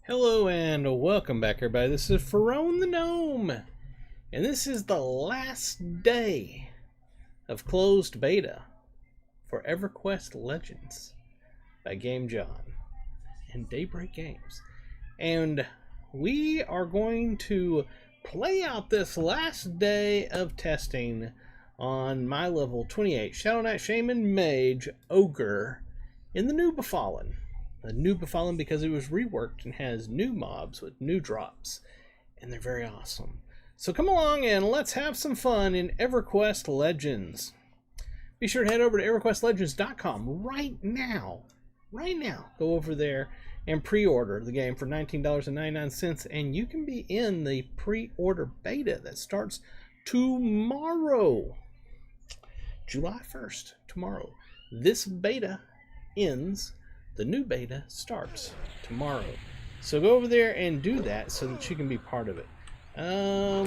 Hello and welcome back, everybody. This is Pharaoh the Gnome, and this is the last day of closed beta for Everquest Legends by Game John and Daybreak Games. And we are going to play out this last day of testing on my level 28 Shadow Knight Shaman Mage Ogre in the new Befallen. The new Befallen because it was reworked and has new mobs with new drops, and they're very awesome. So come along and let's have some fun in Everquest Legends. Be sure to head over to everquestlegends.com right now. Go over there and pre-order the game for $19.99, and you can be in the pre-order beta that starts tomorrow, July 1st, tomorrow. This beta ends. The new beta starts tomorrow. So go over there and do that so that you can be part of it.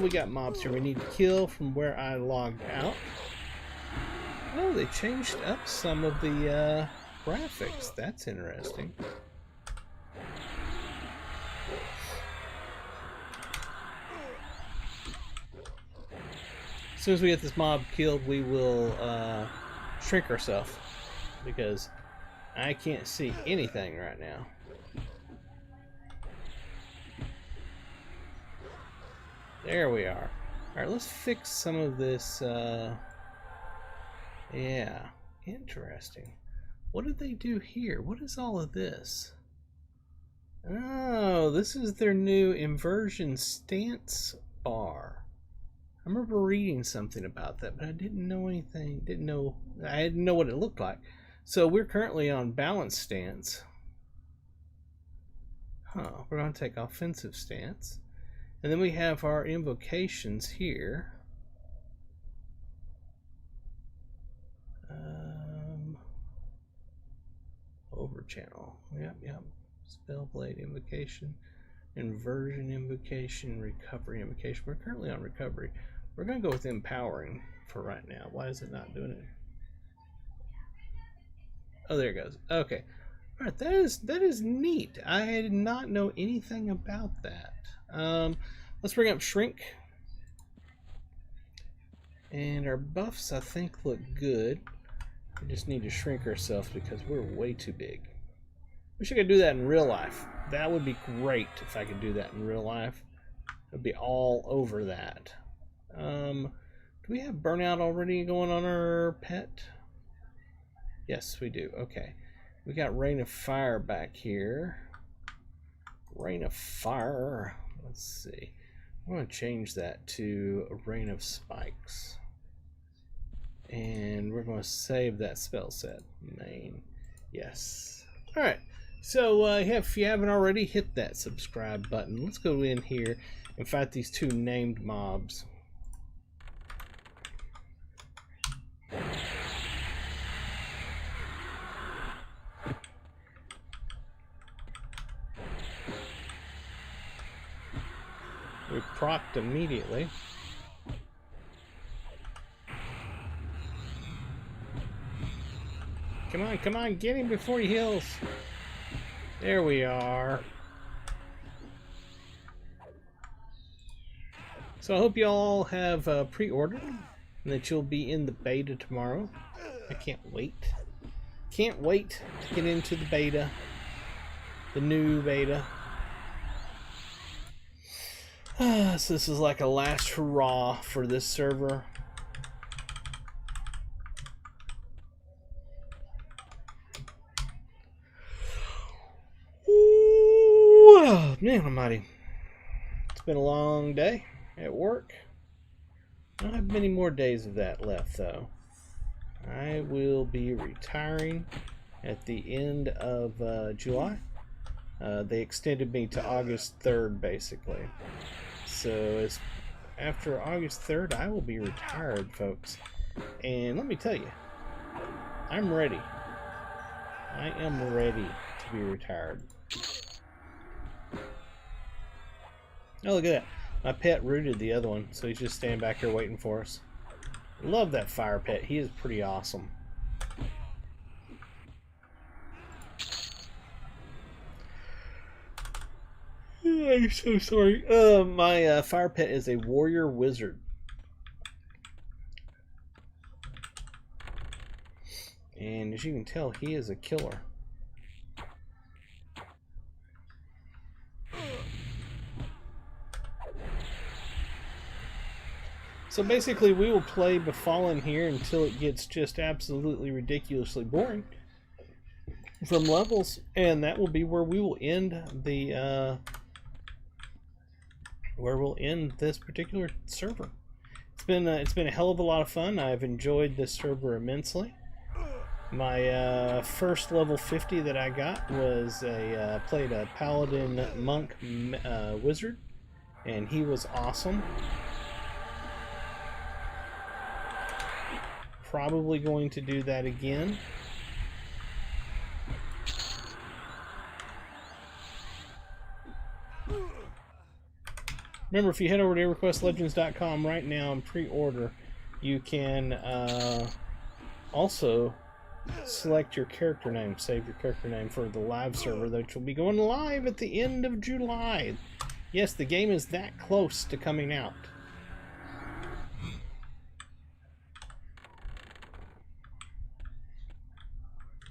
We got mobs here we need to kill from where I logged out. Oh, they changed up some of the graphics. That's interesting. As soon as we get this mob killed, we will shrink ourselves because I can't see anything right now. There we are. Alright, let's fix some of this. Yeah, interesting. What did they do here? What is all of this? Oh, this is their new inversion stance bar. I remember reading something about that, but I didn't know anything. I didn't know what it looked like. So we're currently on balance stance. We're going to take offensive stance. And then we have our invocations here. Over channel. Yep. Spellblade invocation. Inversion invocation. Recovery invocation. We're currently on recovery. We're going to go with empowering for right now. Why is it not doing it? Oh, there it goes. Okay. Alright, that is neat. I did not know anything about that. Let's bring up Shrink. And our buffs, I think, look good. We just need to shrink ourselves because we're way too big. Wish I could do that in real life. That would be great if I could do that in real life. I'd be all over that. Do we have burnout already going on our pet? Yes, we do. Okay. We got Rain of Fire back here. Rain of Fire. Let's see. I'm going to change that to a Rain of Spikes. And we're going to save that spell set. Main. Yes. Alright. So if you haven't already, hit that subscribe button. Let's go in here and fight these two named mobs. We procced immediately. Come on, get him before he heals. There we are. So I hope you all have pre-ordered and that you'll be in the beta tomorrow. I can't wait. Can't wait to get into the beta. The new beta. So this is like a last hurrah for this server. Ooh, man almighty. It's been a long day at work. I don't have many more days of that left though. I will be retiring at the end of July. They extended me to August 3rd basically. So after August 3rd, I will be retired, folks. And let me tell you, I'm ready. I am ready to be retired. Oh, look at that. My pet rooted the other one, so he's just standing back here waiting for us. Love that fire pet. He is pretty awesome. I'm so sorry. My fire pet is a warrior wizard. And as you can tell, he is a killer. So basically, we will play Befallen here until it gets just absolutely ridiculously boring from levels, and that will be where we will end the where we'll end this particular server. It's been a hell of a lot of fun. I've enjoyed this server immensely. My first level 50 that I got was played a paladin monk wizard, and he was awesome. Probably going to do that again. Remember, if you head over to EverquestLegends.com right now and pre-order, you can also select your character name, save your character name for the live server, which will be going live at the end of July. Yes, the game is that close to coming out.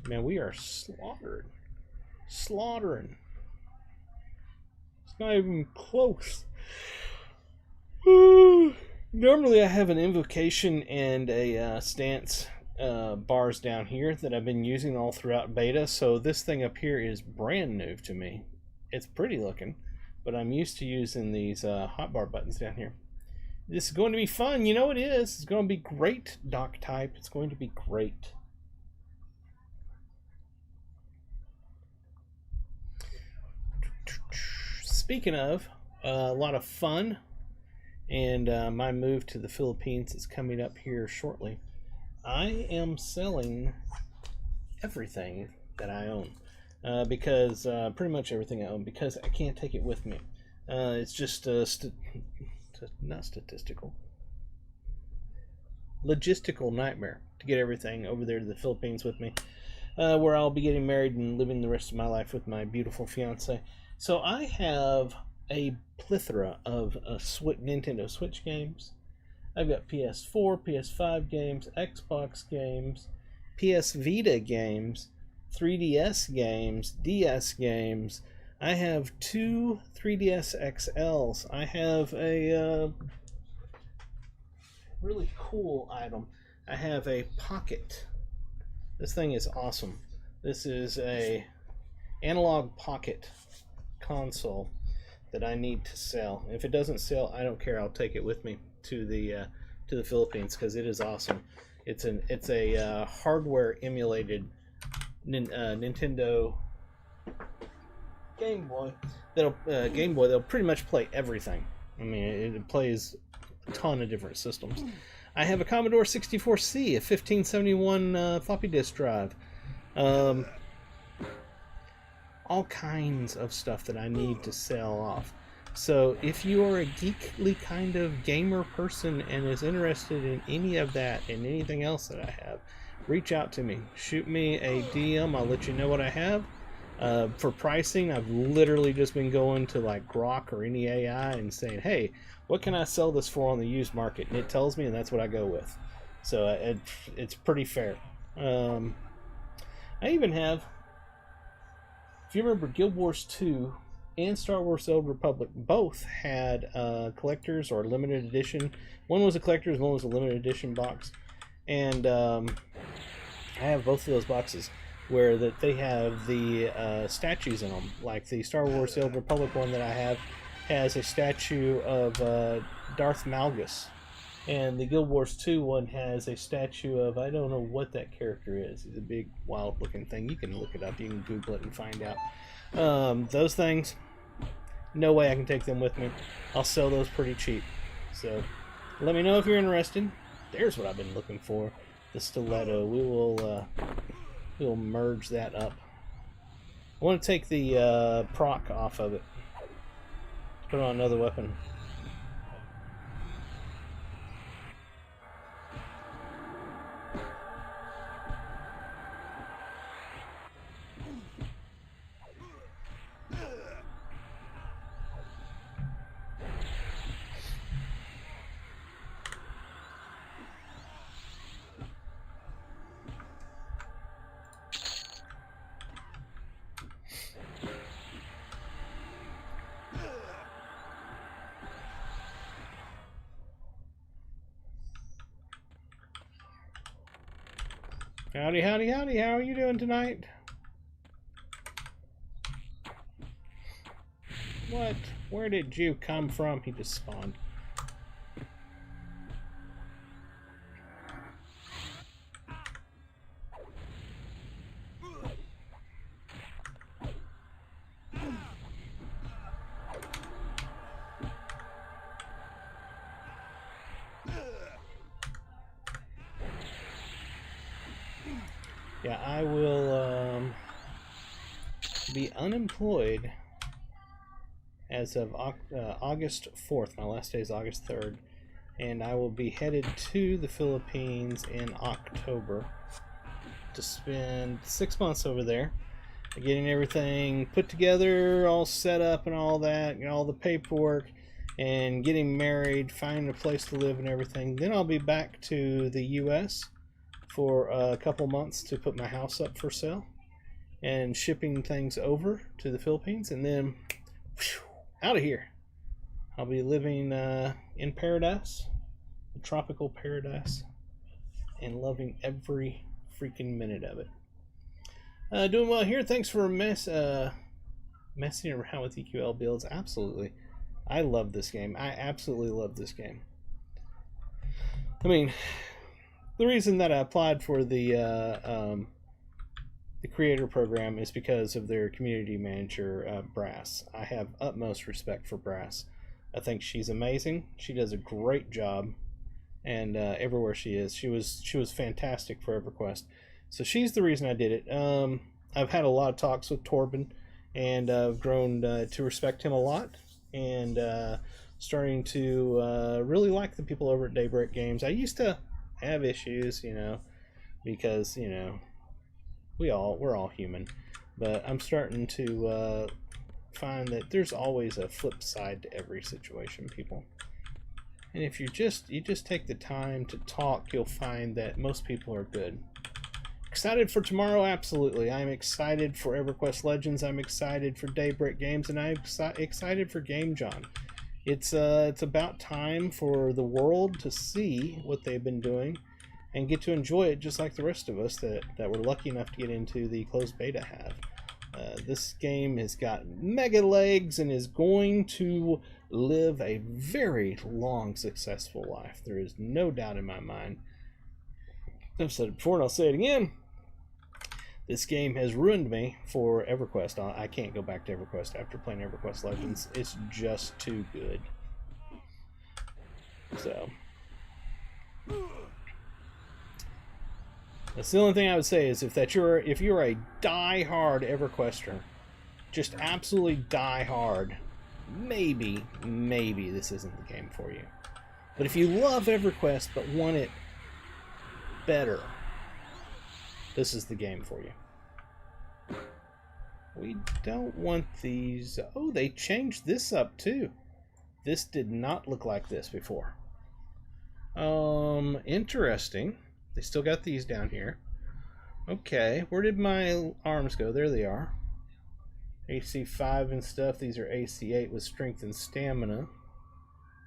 Man, we are slaughtering. It's not even close. Normally I have an invocation and a stance bars down here that I've been using all throughout beta, so this thing up here is brand new to me. It's pretty looking, but I'm used to using these hotbar buttons down here. This is going to be fun. You know it is. It's going to be great, Doc Type. It's going to be great. Speaking of a lot of fun, and my move to the Philippines is coming up here shortly. I am selling everything that I own, because pretty much everything I own, because I can't take it with me. It's just not statistical, logistical nightmare to get everything over there to the Philippines with me, where I'll be getting married and living the rest of my life with my beautiful fiance. So I have a plethora of Nintendo Switch games. I've got PS4, PS5 games, Xbox games, PS Vita games, 3DS games, DS games. I have 2 3DS XLs. I have a really cool item. I have a Pocket. This thing is awesome. This is a analog Pocket console that I need to sell. If it doesn't sell, I don't care. I'll take it with me to the Philippines because it is awesome. It's a hardware emulated Nintendo Game Boy. That'll pretty much play everything. I mean, it plays a ton of different systems. I have a Commodore 64C, a 1571 floppy disk drive. All kinds of stuff that I need to sell off. So if you are a geekly kind of gamer person and is interested in any of that and anything else that I have, reach out to me. Shoot me a DM. I'll let you know what I have. For pricing, I've literally just been going to like Grok or any AI and saying, hey, what can I sell this for on the used market? And it tells me, and that's what I go with. So it's pretty fair. I even have, if you remember, Guild Wars 2 and Star Wars: The Old Republic both had collectors or limited edition. One was a collector's, one was a limited edition box. And I have both of those boxes where that they have the statues in them. Like the Star Wars: The Old Republic one that I have has a statue of Darth Malgus. And the Guild Wars 2 one has a statue of, I don't know what that character is. It's a big, wild-looking thing. You can look it up. You can Google it and find out. Those things, no way I can take them with me. I'll sell those pretty cheap. So, let me know if you're interested. There's what I've been looking for. The stiletto. We'll merge that up. I want to take the proc off of it. Put on another weapon. Howdy, howdy, howdy. How are you doing tonight? What? Where did you come from? He just spawned. Yeah, I will be unemployed as of August 4th. My last day is August 3rd. And I will be headed to the Philippines in October to spend 6 months over there, getting everything put together, all set up and all that, all the paperwork, and getting married, finding a place to live and everything. Then I'll be back to the U.S. for a couple months to put my house up for sale and shipping things over to the Philippines, and then out of here. I'll be living in paradise, a tropical paradise, and loving every freaking minute of it. Doing well here. Thanks for messing around with EQL builds. Absolutely. I love this game. I absolutely love this game. I mean, the reason that I applied for the creator program is because of their community manager, Brass. I have utmost respect for Brass. I think she's amazing. She does a great job, and everywhere she is, she was fantastic for EverQuest. So she's the reason I did it. I've had a lot of talks with Torben, and I've grown to respect him a lot, and starting to really like the people over at Daybreak Games. I used to have issues, because we're all human, but I'm starting to find that there's always a flip side to every situation, people. And if you just take the time to talk, you'll find that most people are good. Excited for tomorrow? Absolutely. I'm excited for Everquest Legends. I'm excited for Daybreak Games, and I'm excited for Game John. It's about time for the world to see what they've been doing and get to enjoy it just like the rest of us that were lucky enough to get into the closed beta have. This game has got mega legs and is going to live a very long, successful life. There is no doubt in my mind. I've said it before and I'll say it again. This game has ruined me for EverQuest. I can't go back to EverQuest after playing Everquest Legends. It's just too good. So that's the only thing I would say is if you're a die-hard EverQuester, just absolutely die-hard, maybe this isn't the game for you. But if you love EverQuest but want it better, this is the game for you. We don't want these. Oh, they changed this up too. This did not look like this before. Interesting. They still got these down here. Okay, where did my arms go? There they are. AC 5 and stuff. These are AC 8 with strength and stamina.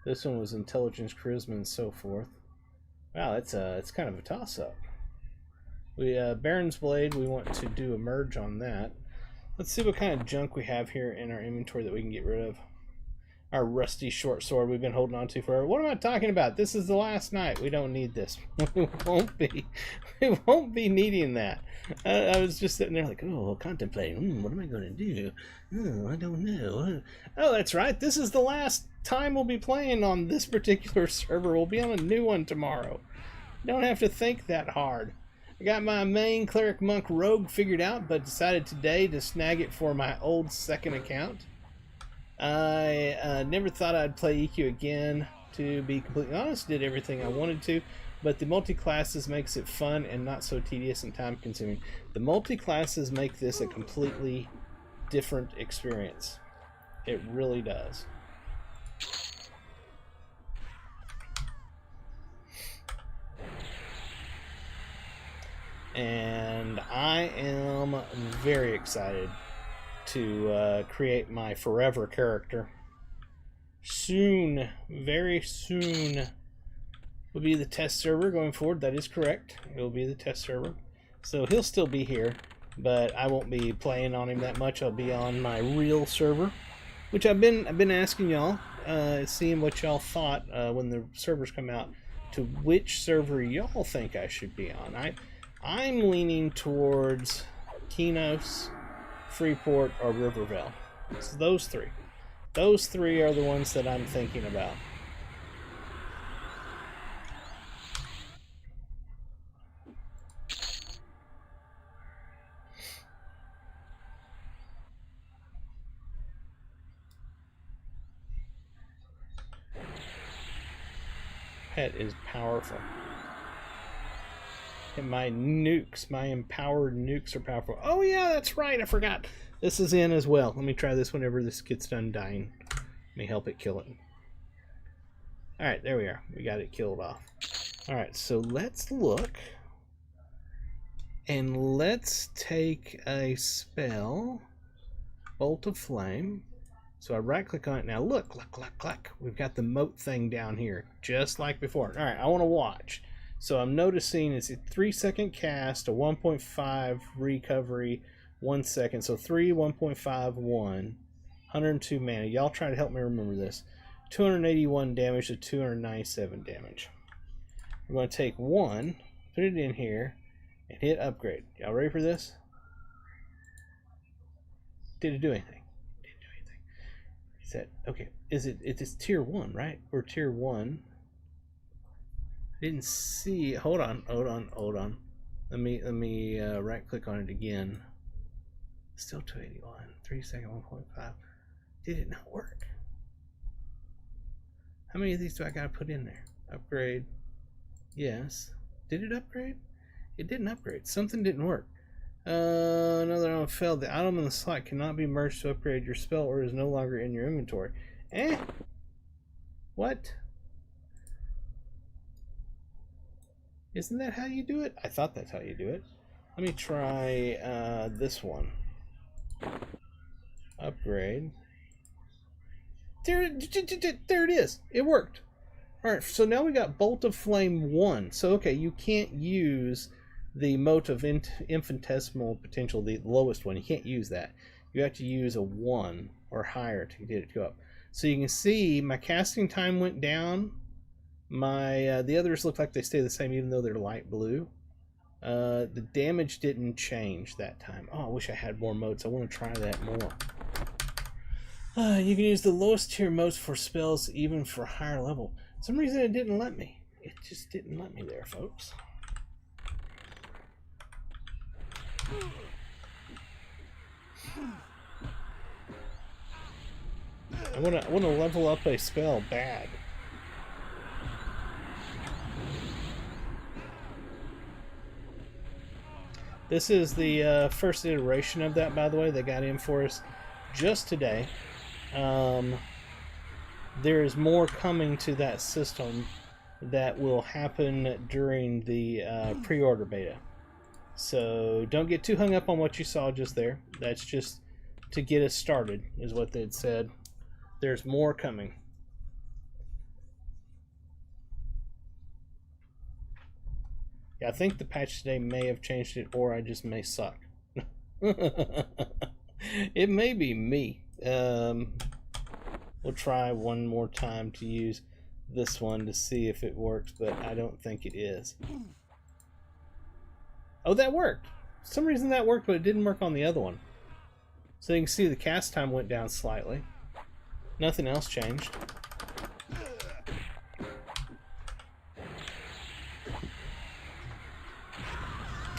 This one was intelligence, charisma, and so forth. Wow, it's kind of a toss-up. Baron's Blade, we want to do a merge on that. Let's see what kind of junk we have here in our inventory that we can get rid of. Our rusty short sword we've been holding on to forever. What am I talking about? This is the last night. We don't need this. We won't be needing that. I was just sitting there like, oh, contemplating. What am I going to do? Oh, I don't know. Oh, that's right. This is the last time we'll be playing on this particular server. We'll be on a new one tomorrow. Don't have to think that hard. I got my main cleric monk rogue figured out, but decided today to snag it for my old second account. I never thought I'd play EQ again, to be completely honest. Did everything I wanted to, but the multi-classes makes it fun and not so tedious and time consuming. The multi-classes make this a completely different experience. It really does. And I am very excited to create my forever character. Soon, very soon, will be the test server going forward. That is correct. It will be the test server. So he'll still be here, but I won't be playing on him that much. I'll be on my real server, which I've been asking y'all, seeing what y'all thought when the servers come out, to which server y'all think I should be on. I'm leaning towards Kinos, Freeport, or Rivervale. So those three. Those three are the ones that I'm thinking about. Pet is powerful. And my nukes, my empowered nukes are powerful. Oh yeah, that's right, I forgot. This is in as well. Let me try this whenever this gets done dying. Let me help it kill it. Alright, there we are. We got it killed off. Alright, so let's look. And let's take a spell. Bolt of Flame. So I right click on it now. Look, look. We've got the moat thing down here, just like before. Alright, I want to watch. So I'm noticing it's a 3-second cast, a 1.5 recovery, 1 second. So 3, 1.5, 1. 102 mana. Y'all try to help me remember this. 281 damage to 297 damage. We're going to take 1, put it in here, and hit upgrade. Y'all ready for this? Did it do anything? Didn't do anything. Is that okay? It's tier 1, right? Or tier 1. I didn't see. Hold on. Let me right click on it again. Still 281. 3 second 1.5. Did it not work? How many of these do I gotta put in there? Upgrade. Yes. Did it upgrade? It didn't upgrade. Something didn't work. Another one failed. The item in the slot cannot be merged to upgrade your spell or is no longer in your inventory. What? Isn't that how you do it? I thought that's how you do it. Let me try this one. Upgrade. There it is. It worked. Alright, so now we got Bolt of Flame 1. So, okay, you can't use the Mote of Infinitesimal Potential, the lowest one. You can't use that. You have to use a 1 or higher to get it to go up. So you can see my casting time went down. My the others look like they stay the same even though they're light blue. The damage didn't change that time. Oh, I wish I had more motes. I want to try that more. You can use the lowest tier motes for spells even for higher level. For some reason it didn't let me. It just didn't let me there, folks. I want to level up a spell bad. This is the first iteration of that, by the way. They got in for us just today. There is more coming to that system that will happen during the pre-order beta. So don't get too hung up on what you saw just there. That's just to get us started, is what they'd said. There's more coming. Yeah, I think the patch today may have changed it, or I just may suck. It may be me. We'll try one more time to use this one to see if it works, but I don't think it is. Oh, that worked. For some reason that worked, but it didn't work on the other one. So you can see the cast time went down slightly. Nothing else changed.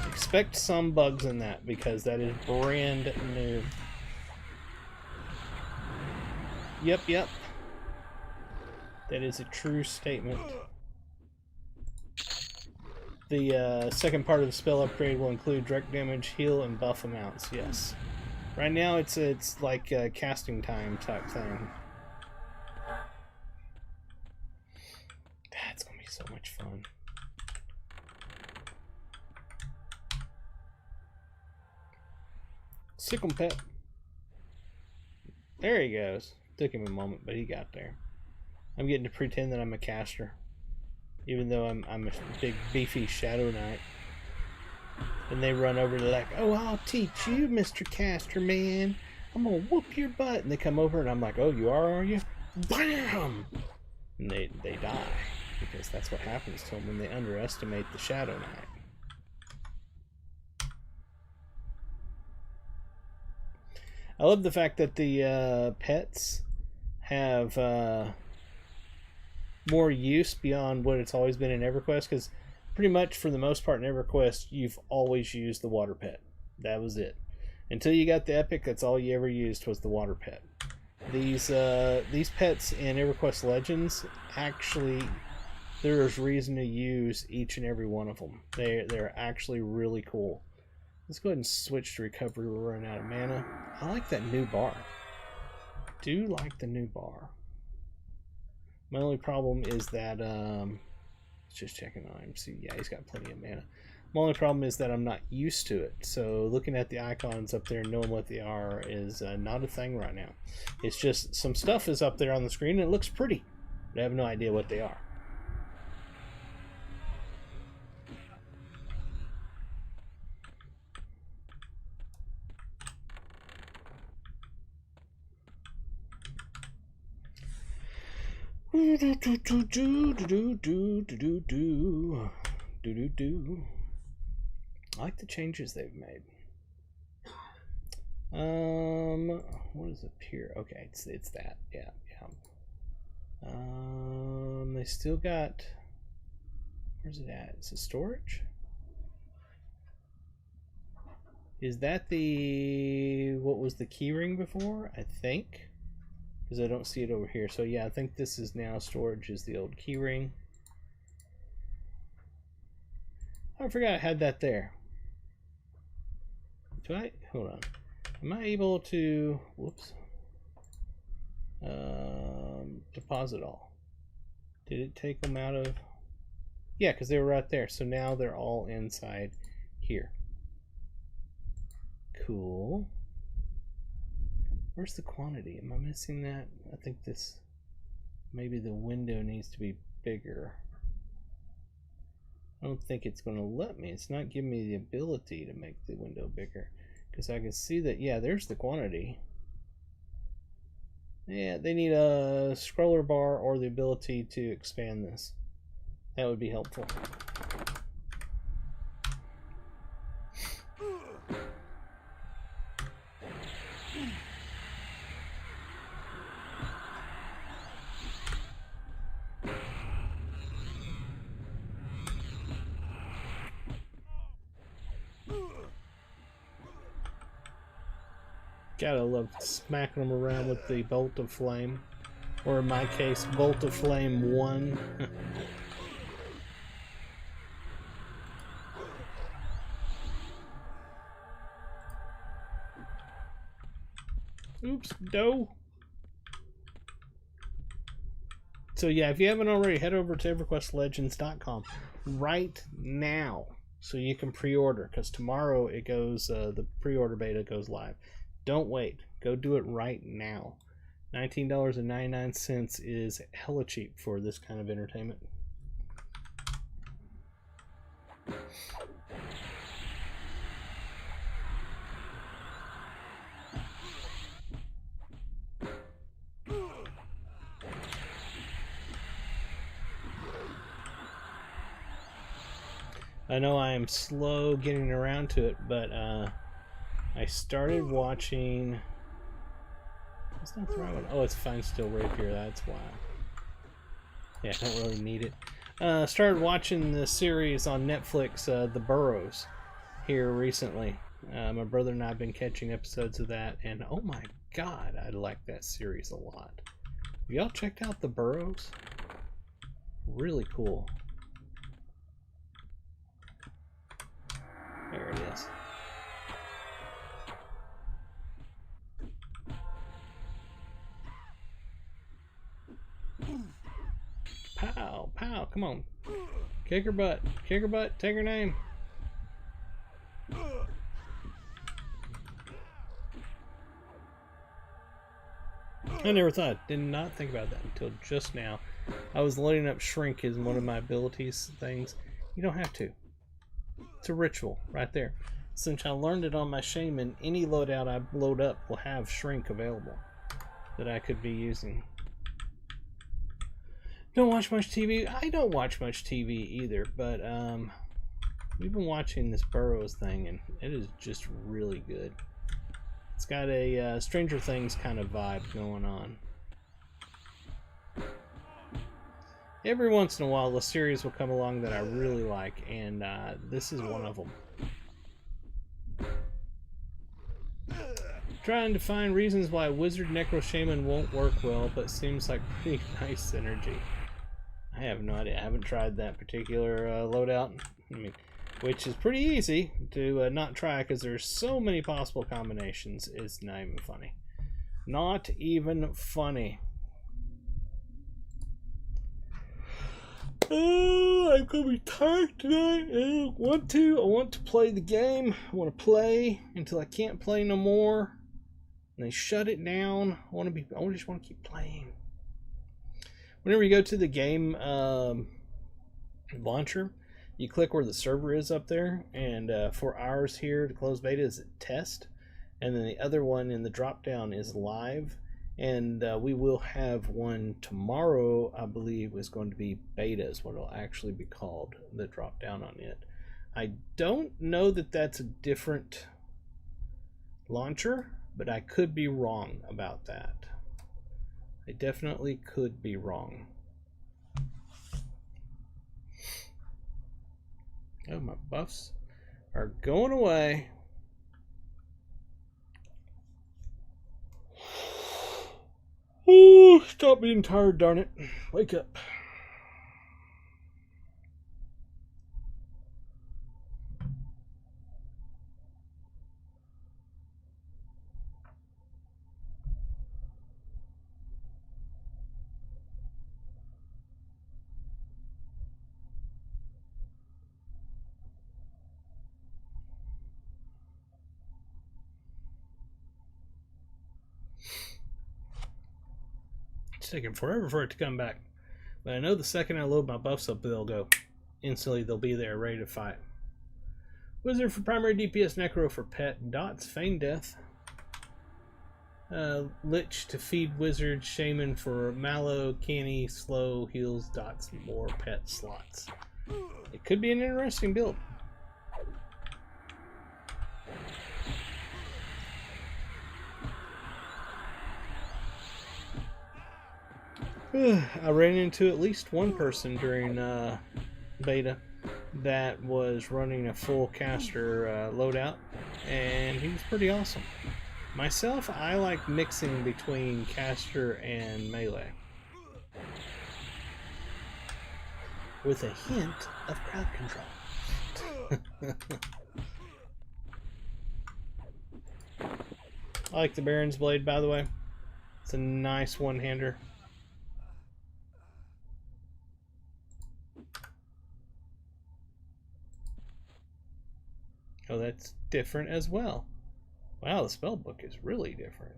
Expect some bugs in that because that is brand new. Yep. That is a true statement. The second part of the spell upgrade will include direct damage, heal, and buff amounts. Yes. Right now it's like a casting time type thing. That's gonna be so much fun. Sick 'em, pet. There he goes. Took him a moment, but he got there. I'm getting to pretend that I'm a caster, even though I'm a big beefy Shadow Knight. And they run over, they're like, oh, I'll teach you, Mr. Caster Man. I'm gonna whoop your butt. And they come over and I'm like, oh, you are you? Bam! And they die. Because that's what happens to them when they underestimate the Shadow Knight. I love the fact that the pets have more use beyond what it's always been in Everquest, because pretty much for the most part in Everquest you've always used the water pet. That was it. Until you got the epic, that's all you ever used was the water pet. These pets in Everquest Legends, actually there's reason to use each and every one of them. They're actually really cool. Let's go ahead and switch to recovery. We're running out of mana. I like that new bar. Do like the new bar. My only problem is that let's just checking on him. See, yeah, he's got plenty of mana. My only problem is that I'm not used to it. So looking at the icons up there, knowing what they are is not a thing right now. It's just some stuff is up there on the screen and it looks pretty, but I have no idea what they are. I like the changes they've made. What is up here? Okay, it's that. Yeah. They still got. Where's it at? Is it storage? Is that the what was the keyring before? I think. Because I don't see it over here. So yeah, I think this is now storage is the old keyring. I forgot I had that there. Do I? Hold on. Am I able to? Whoops. Deposit all. Did it take them out of? Yeah, because they were right there. So now they're all inside here. Cool. Where's the quantity? Am I missing that? I think this, maybe the window needs to be bigger. I don't think it's going to let me. It's not giving me the ability to make the window bigger. Because I can see that, yeah, there's the quantity. Yeah, they need a scroller bar or the ability to expand this. That would be helpful. Gotta love smacking them around with the bolt of flame, or in my case, bolt of flame 1. Oops, dough. So yeah, if you haven't already, head over to everquestlegends.com right now so you can pre-order, because tomorrow it goes, the pre-order beta goes live. Don't wait. Go do it right now. $19.99 is hella cheap for this kind of entertainment. I know I am slow getting around to it, but I started watching. It's not the right one. Oh, it's Fine Steel Rapier. That's why. Yeah, I don't really need it. Started watching the series on Netflix, The Burrows, here recently. My brother and I have been catching episodes of that, and oh my god, I like that series a lot. Have y'all checked out The Burrows? Really cool. There it is. Pow, pow, come on. Kick her butt, take her name. I never thought, did not think about that until just now. I was loading up Shrink as one of my abilities things. You don't have to. It's a ritual right there. Since I learned it on my Shaman, any loadout I load up will have shrink available that I could be using. Don't watch much TV. I don't watch much TV either, but we've been watching this Burroughs thing, and it is just really good. It's got a Stranger Things kind of vibe going on. Every once in a while, a series will come along that I really like, and this is one of them. Trying to find reasons why Wizard Necro Shaman won't work well, but seems like pretty nice synergy. I have no idea. I haven't tried that particular loadout. I mean, which is pretty easy to not try because there's so many possible combinations. It's not even funny. Not even funny. Oh, I'm gonna be tired tonight. I don't want to. I want to play the game. I want to play until I can't play no more. And they shut it down. I just want to keep playing. Whenever you go to the game launcher, you click where the server is up there, and for ours here to close beta is test, and then the other one in the drop down is live, and we will have one tomorrow. I believe is going to be beta is what it'll actually be called, the drop down on it. I don't know that that's a different launcher, but I could be wrong about that. I definitely could be wrong. Oh, my buffs are going away. Oh, stop being tired, darn it. Wake up. It's taking forever for it to come back. But I know the second I load my buffs up, they'll go. Instantly, they'll be there, ready to fight. Wizard for primary DPS, Necro for pet, Dots, Feign Death. Lich to feed Wizard, Shaman for Mallow, Canny, Slow, Heals, Dots, more pet slots. It could be an interesting build. I ran into at least one person during beta that was running a full caster loadout, and he was pretty awesome. Myself, I like mixing between caster and melee, with a hint of crowd control. I like the Baron's Blade, by the way. It's a nice one-hander. Oh, that's different as well. Wow, the spellbook is really different.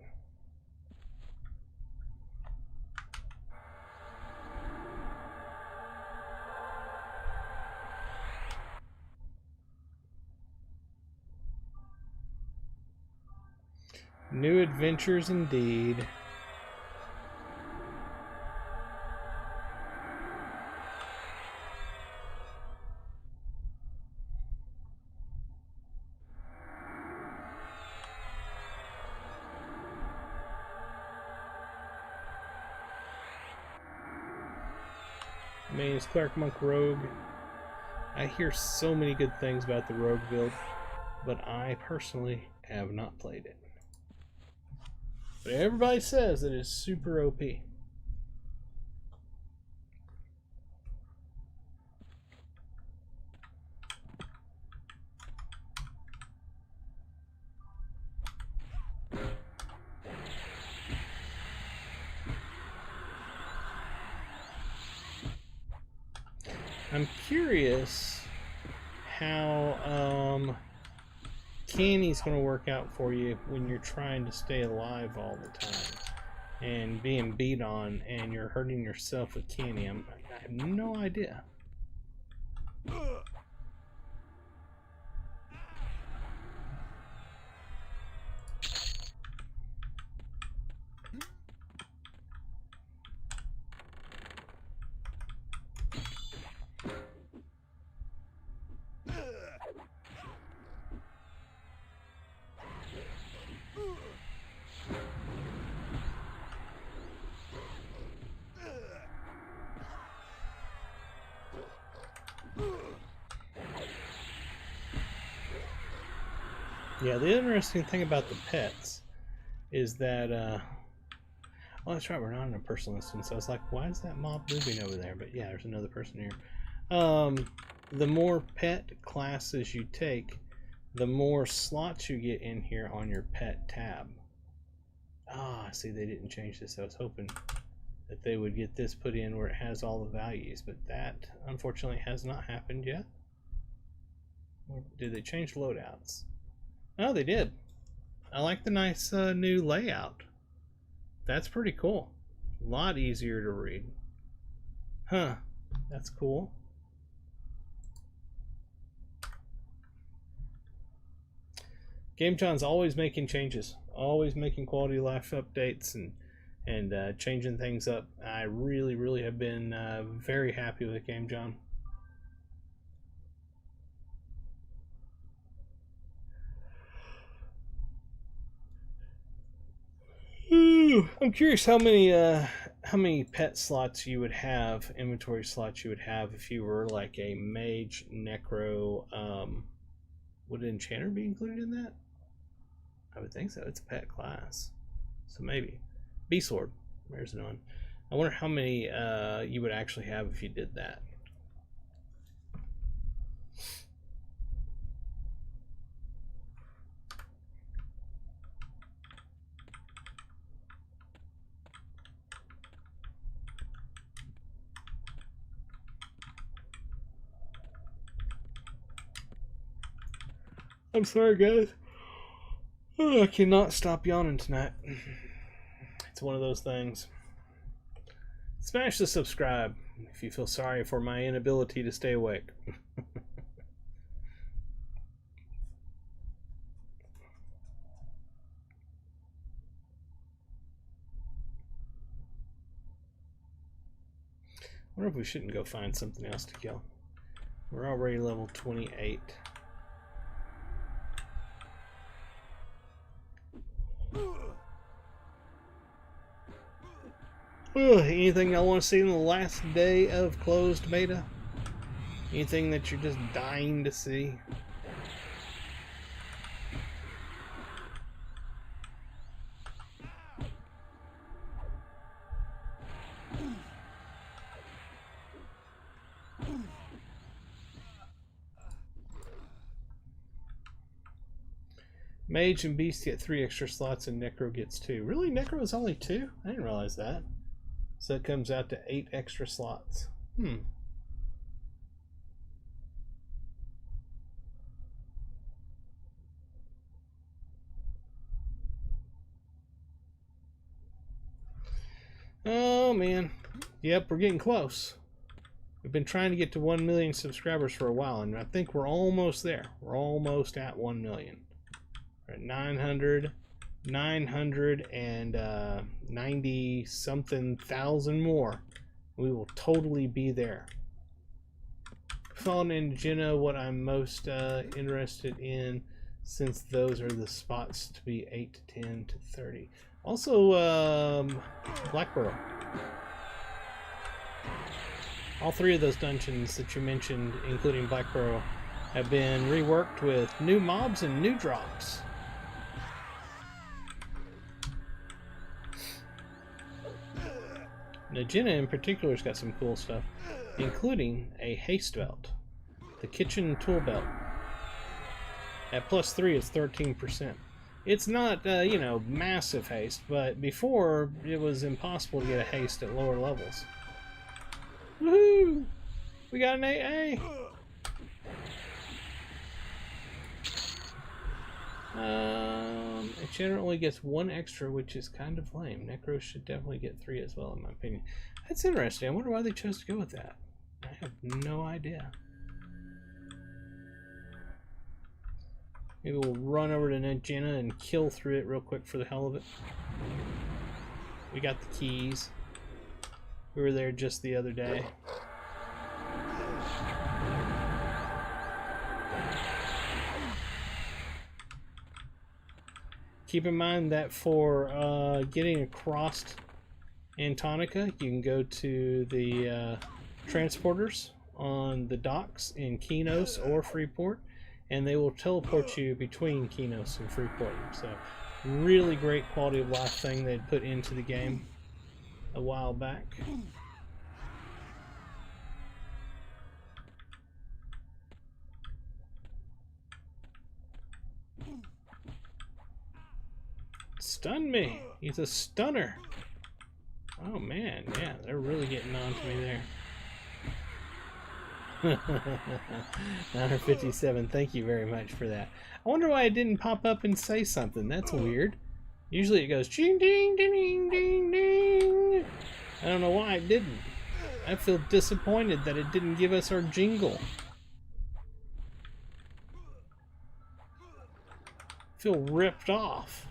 New adventures indeed. Mage, Cleric, Monk, Rogue. I hear so many good things about the Rogue build, but I personally have not played it. But everybody says that it's super OP. I'm curious how Canny's going to work out for you when you're trying to stay alive all the time and being beat on and you're hurting yourself with Canny. I have no idea. Yeah, the interesting thing about the pets is that, oh, that's right, we're not in a personal instance. I was like, why is that mob moving over there? But yeah, there's another person here. The more pet classes you take, the more slots you get in here on your pet tab. Ah, see, they didn't change this. I was hoping that they would get this put in where it has all the values, but that unfortunately has not happened yet. Or did they change loadouts? Oh, they did. I like the nice new layout. That's pretty cool. A lot easier to read. Huh, that's cool. Game John's always making changes, always making quality of life updates and changing things up. I really have been very happy with Game John. I'm curious how many pet slots you would have, inventory slots you would have if you were like a mage, necro. Would an enchanter be included in that? I would think so. It's a pet class, so maybe. B-sword. There's another one. I wonder how many you would actually have if you did that. I'm sorry, guys. Oh, I cannot stop yawning tonight. It's one of those things. Smash the subscribe if you feel sorry for my inability to stay awake. I wonder if we shouldn't go find something else to kill. We're already level 28. Anything I want to see in the last day of closed beta? Anything that you're just dying to see? Mage and Beast get 3 extra slots and Necro gets 2. Really? Necro is only 2? I didn't realize that. So it comes out to 8 extra slots. Oh man. Yep, we're getting close. We've been trying to get to 1 million subscribers for a while, and I think we're almost there. We're almost at 1 million. We're at 990 something thousand more. We will totally be there. Befallen and Jenna, what I'm most interested in, since those are the spots to be 8 to 10 to 30. Also, Blackborough. All 3 of those dungeons that you mentioned, including Blackborough, have been reworked with new mobs and new drops. Now, Jenna in particular has got some cool stuff, including a haste belt, the kitchen tool belt. At +3, it's 13%. It's not, you know, massive haste, but before it was impossible to get a haste at lower levels. Woohoo! We got an AA! It generally gets 1 extra, which is kind of lame. Necro should definitely get 3 as well, in my opinion. That's interesting. I wonder why they chose to go with that. I have no idea. Maybe we'll run over to Jenna and kill through it real quick for the hell of it. We got the keys. We were there just the other day. Keep in mind that for getting across Antonica, you can go to the transporters on the docks in Kinos or Freeport, and they will teleport you between Kinos and Freeport. So really great quality of life thing they'd put into the game a while back. Stun me! He's a stunner! Oh man, yeah, they're really getting on to me there. 957, thank you very much for that. I wonder why it didn't pop up and say something. That's weird. Usually it goes ching ding ding ding ding ding. I don't know why it didn't. I feel disappointed that it didn't give us our jingle. I feel ripped off.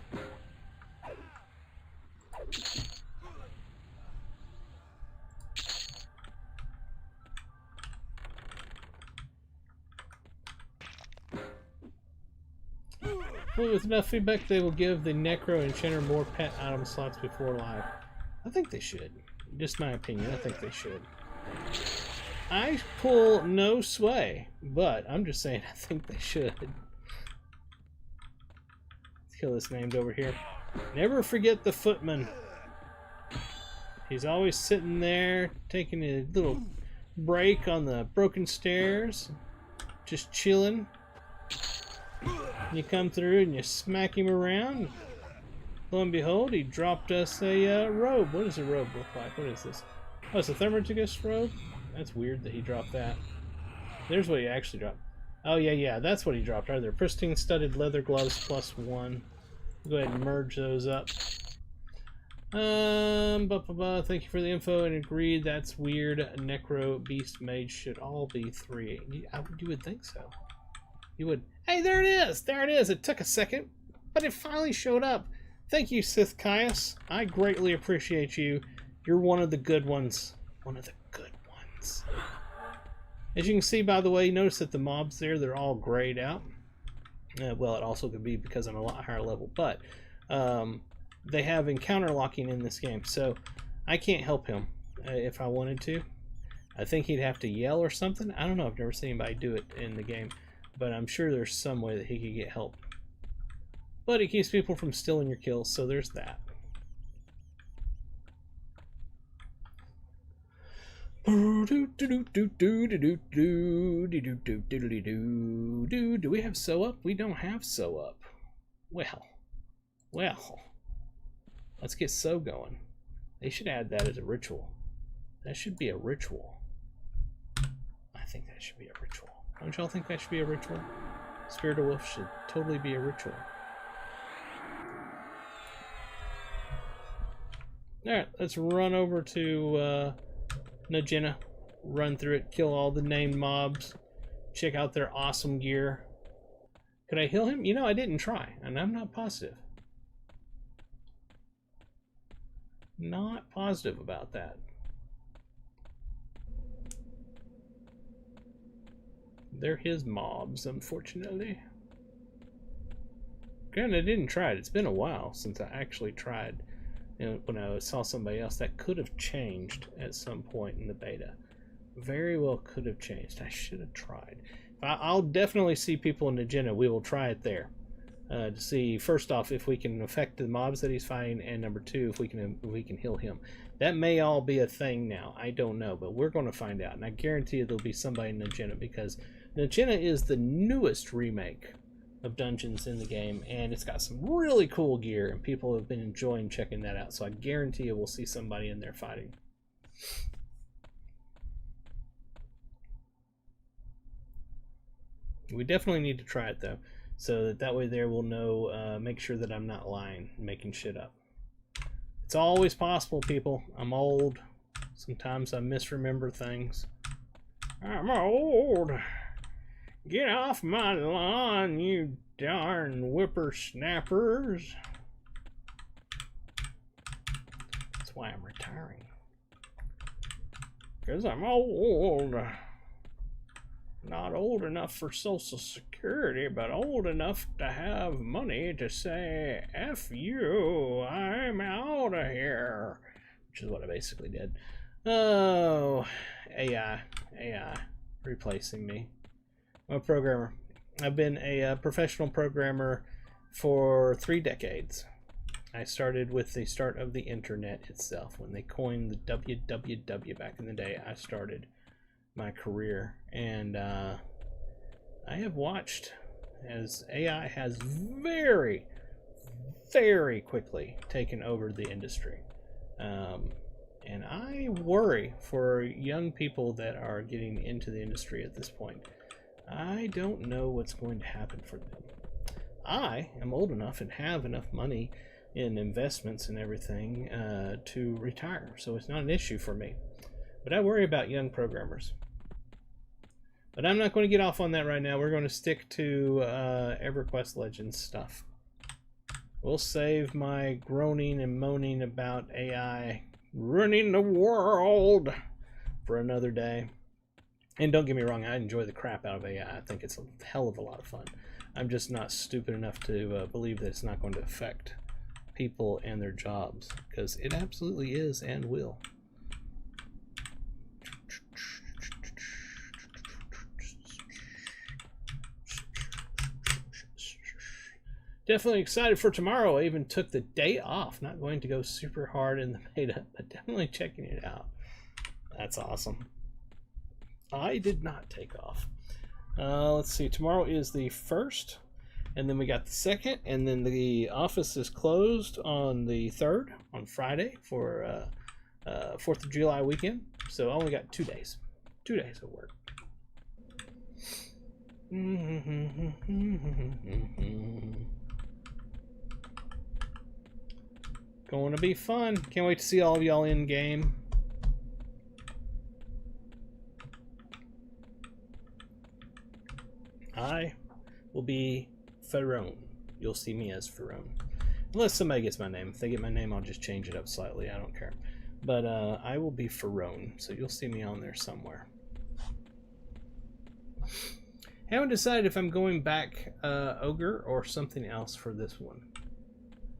With enough feedback, they will give the Necro Enchanter more pet item slots before live. I think they should. Just my opinion, I think they should. I pull no sway, but I'm just saying I think they should. Let's kill this named over here. Never forget the footman. He's always sitting there, taking a little break on the broken stairs, just chilling. You come through and you smack him around. Lo and behold, he dropped us a robe. What does a robe look like? What is this? Oh, it's a Thermaticus robe? That's weird that he dropped that. There's what he actually dropped. Oh, yeah, that's what he dropped. Are there pristine studded leather gloves +1? Go ahead and merge those up. Thank you for the info and agreed. That's weird. Necro, Beast, Mage should all be 3. You would think so. You would. Hey, there it is! There it is! It took a second, but it finally showed up. Thank you, Sith Caius. I greatly appreciate you. You're one of the good ones. One of the good ones. As you can see, by the way, notice that the mobs there, they're all grayed out. Well, it also could be because I'm a lot higher level, but they have encounter locking in this game, so I can't help him if I wanted to. I think he'd have to yell or something. I don't know. I've never seen anybody do it in the game. But I'm sure there's some way that he could get help. But it keeps people from stealing your kills, so there's that. Do we have sew up? We don't have sew up. Well. Let's get sew going. They should add that as a ritual. That should be a ritual. I think that should be a ritual. Don't y'all think that should be a ritual? Spirit of Wolf should totally be a ritual. Alright, let's run over to Najena. Run through it, kill all the named mobs. Check out their awesome gear. Could I heal him? You know, I didn't try, and I'm not positive. Not positive about that. They're his mobs, unfortunately. Granted, I didn't try it. It's been a while since I actually tried. You know, when I saw somebody else, that could have changed at some point in the beta. Very well could have changed. I should have tried. I'll definitely see people in Najena. We will try it there. To see, first off, if we can affect the mobs that he's fighting, and number 2, if we can heal him. That may all be a thing now. I don't know, but we're going to find out. And I guarantee you there'll be somebody in Najena, because Najena is the newest remake of Dungeons in the game, and it's got some really cool gear, and people have been enjoying checking that out. So I guarantee you we'll see somebody in there fighting. We definitely need to try it though, so that way there we'll know, make sure that I'm not lying, making shit up. It's always possible, people. I'm old. Sometimes I misremember things. I'm old. Get off my lawn, you darn whippersnappers. That's why I'm retiring. Because I'm old. Not old enough for Social Security, but old enough to have money to say, F you, I'm out of here. Which is what I basically did. Oh, AI replacing me. I'm a programmer. I've been a professional programmer for 3 decades. I started with the start of the internet itself. When they coined the www back in the day, I started my career. And I have watched as AI has very, very quickly taken over the industry. And I worry for young people that are getting into the industry at this point. I don't know what's going to happen for them. I am old enough and have enough money in investments and everything to retire, so it's not an issue for me. But I worry about young programmers. But I'm not going to get off on that right now. We're going to stick to Everquest Legends stuff. We'll save my groaning and moaning about AI ruining the world for another day. And don't get me wrong, I enjoy the crap out of AI. I think it's a hell of a lot of fun. I'm just not stupid enough to believe that it's not going to affect people and their jobs, because it absolutely is and will. Definitely excited for tomorrow. I even took the day off. Not going to go super hard in the beta, but definitely checking it out. That's awesome. I did not take off. Let's see. Tomorrow is the 1st, and then we got the 2nd, and then the office is closed on the 3rd, on Friday, for 4th of July weekend. So I only got 2 days. 2 days of work. Going to be fun. Can't wait to see all of y'all in game. I will be Pharaoh. You'll see me as Pharaoh. Unless somebody gets my name. If they get my name, I'll just change it up slightly. I don't care. But I will be Pharaoh. So you'll see me on there somewhere. Haven't decided if I'm going back Ogre or something else for this one.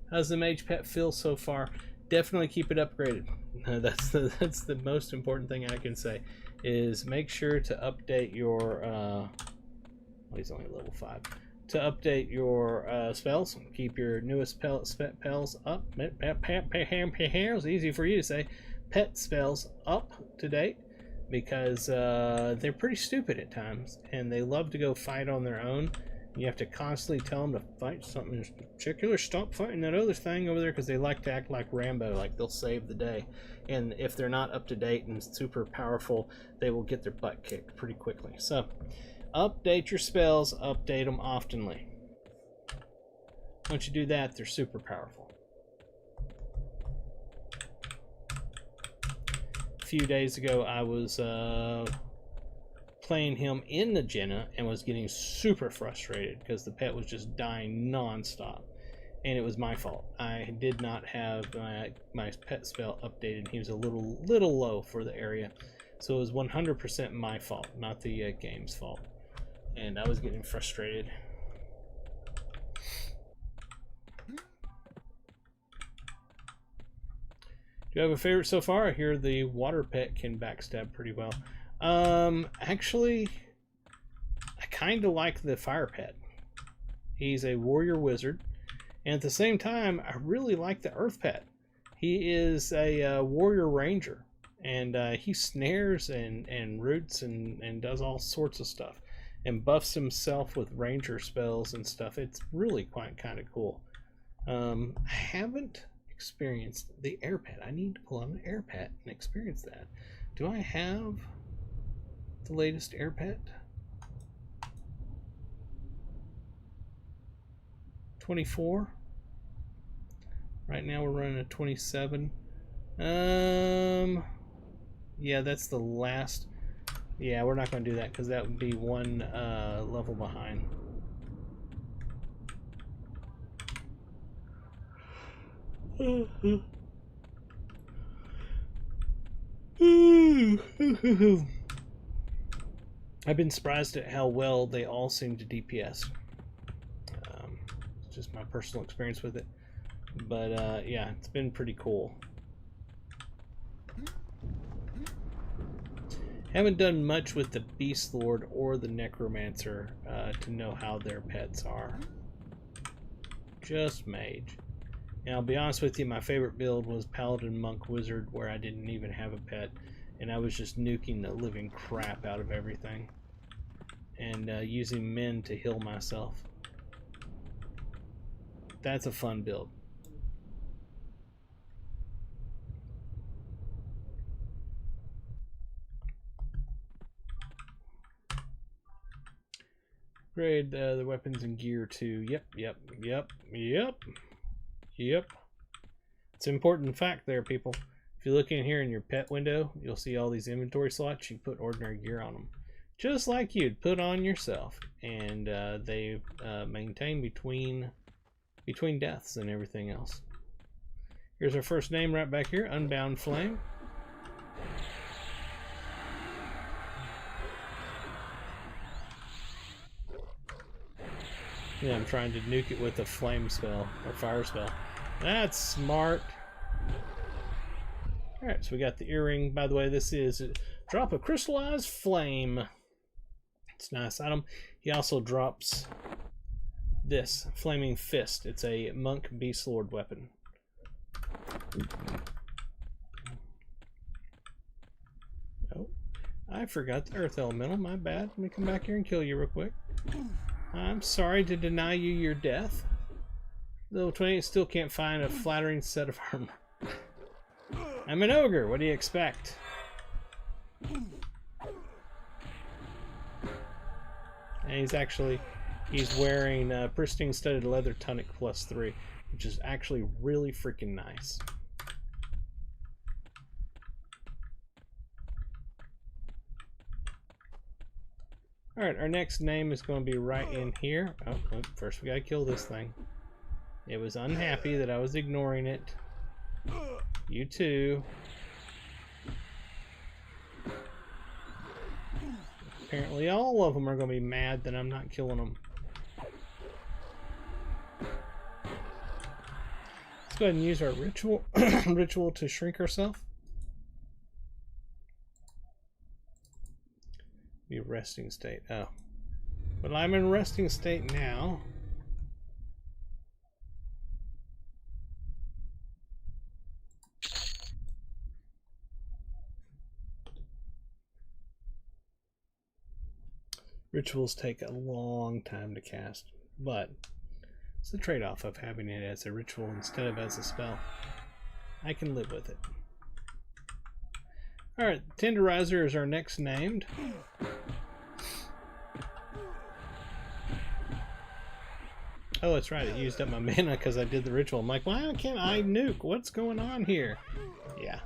How's the Mage pet feel so far? Definitely keep it upgraded. That's the most important thing I can say. Is make sure to update your... well, he's only level 5. To update your spells. Keep your newest spells up. It's easy for you to say. Pet spells up to date. Because they're pretty stupid at times. And they love to go fight on their own. You have to constantly tell them to fight something in particular. Stop fighting that other thing over there, because they like to act like Rambo, like they'll save the day. And if they're not up to date and super powerful, they will get their butt kicked pretty quickly. So, update your spells, update them oftenly. Once you do that, they're super powerful. A few days ago, I was playing him in the Jenna and was getting super frustrated because the pet was just dying non-stop, and it was my fault. I did not have my pet spell updated. He was a little low for the area, so it was 100% my fault, not the game's fault, and I was getting frustrated. Do you have a favorite so far? I hear the water pet can backstab pretty well. Actually, I kind of like the fire pet. He's a warrior wizard, and at the same time, I really like the earth pet. He is a warrior ranger, and he snares and roots and does all sorts of stuff, and buffs himself with ranger spells and stuff. It's really quite kind of cool. I haven't experienced the air pet. I need to pull out an air pet and experience that. Do I have the latest air pet? 24. Right now we're running a 27. Yeah, that's the last. Yeah, we're not going to do that because that would be one level behind. I've been surprised at how well they all seem to DPS. It's just my personal experience with it. But yeah, it's been pretty cool. Haven't done much with the Beast Lord or the Necromancer to know how their pets are. Just Mage. And I'll be honest with you, my favorite build was Paladin Monk Wizard, where I didn't even have a pet, and I was just nuking the living crap out of everything. And using men to heal myself. That's a fun build. Upgrade the weapons and gear too. Yep. It's an important fact there, people. If you look in here in your pet window, you'll see all these inventory slots. You put ordinary gear on them. Just like you'd put on yourself. And they maintain between deaths and everything else. Here's our first name right back here, Unbound Flame. Yeah, I'm trying to nuke it with a flame spell, or fire spell. That's smart. Alright, so we got the earring. By the way, this is a drop of crystallized flame. It's a nice item. He also drops this, Flaming Fist. It's a Monk Beast Lord weapon. Oh, I forgot the Earth Elemental. My bad. Let me come back here and kill you real quick. I'm sorry to deny you your death. Level 20 still can't find a flattering set of armor. I'm an ogre. What do you expect? And he's wearing pristine studded leather tunic +3, which is actually really freaking nice. Alright, our next name is going to be right in here. Oh, first we gotta kill this thing. It was unhappy that I was ignoring it. You too. Apparently all of them are going to be mad that I'm not killing them. Let's go ahead and use our ritual ritual to shrink ourselves. Be resting state. Oh. But I'm in resting state now. Rituals take a long time to cast, but it's the trade-off of having it as a ritual instead of as a spell. I can live with it. Alright, Tenderizer is our next named. Oh, that's right, it used up my mana because I did the ritual. I'm like, why can't I nuke? What's going on here? Yeah,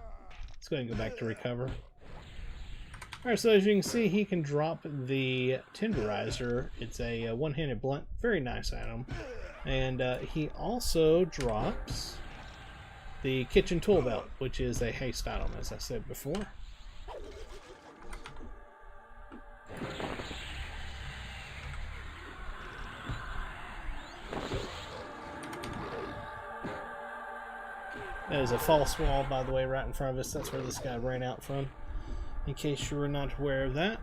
let's go ahead and go back to recover. Alright, so as you can see, he can drop the Tenderizer. It's a one-handed blunt, very nice item. And he also drops the Kitchen Tool Belt, which is a haste item, as I said before. That is a false wall, by the way, right in front of us. That's where this guy ran out from, in case you were not aware of that.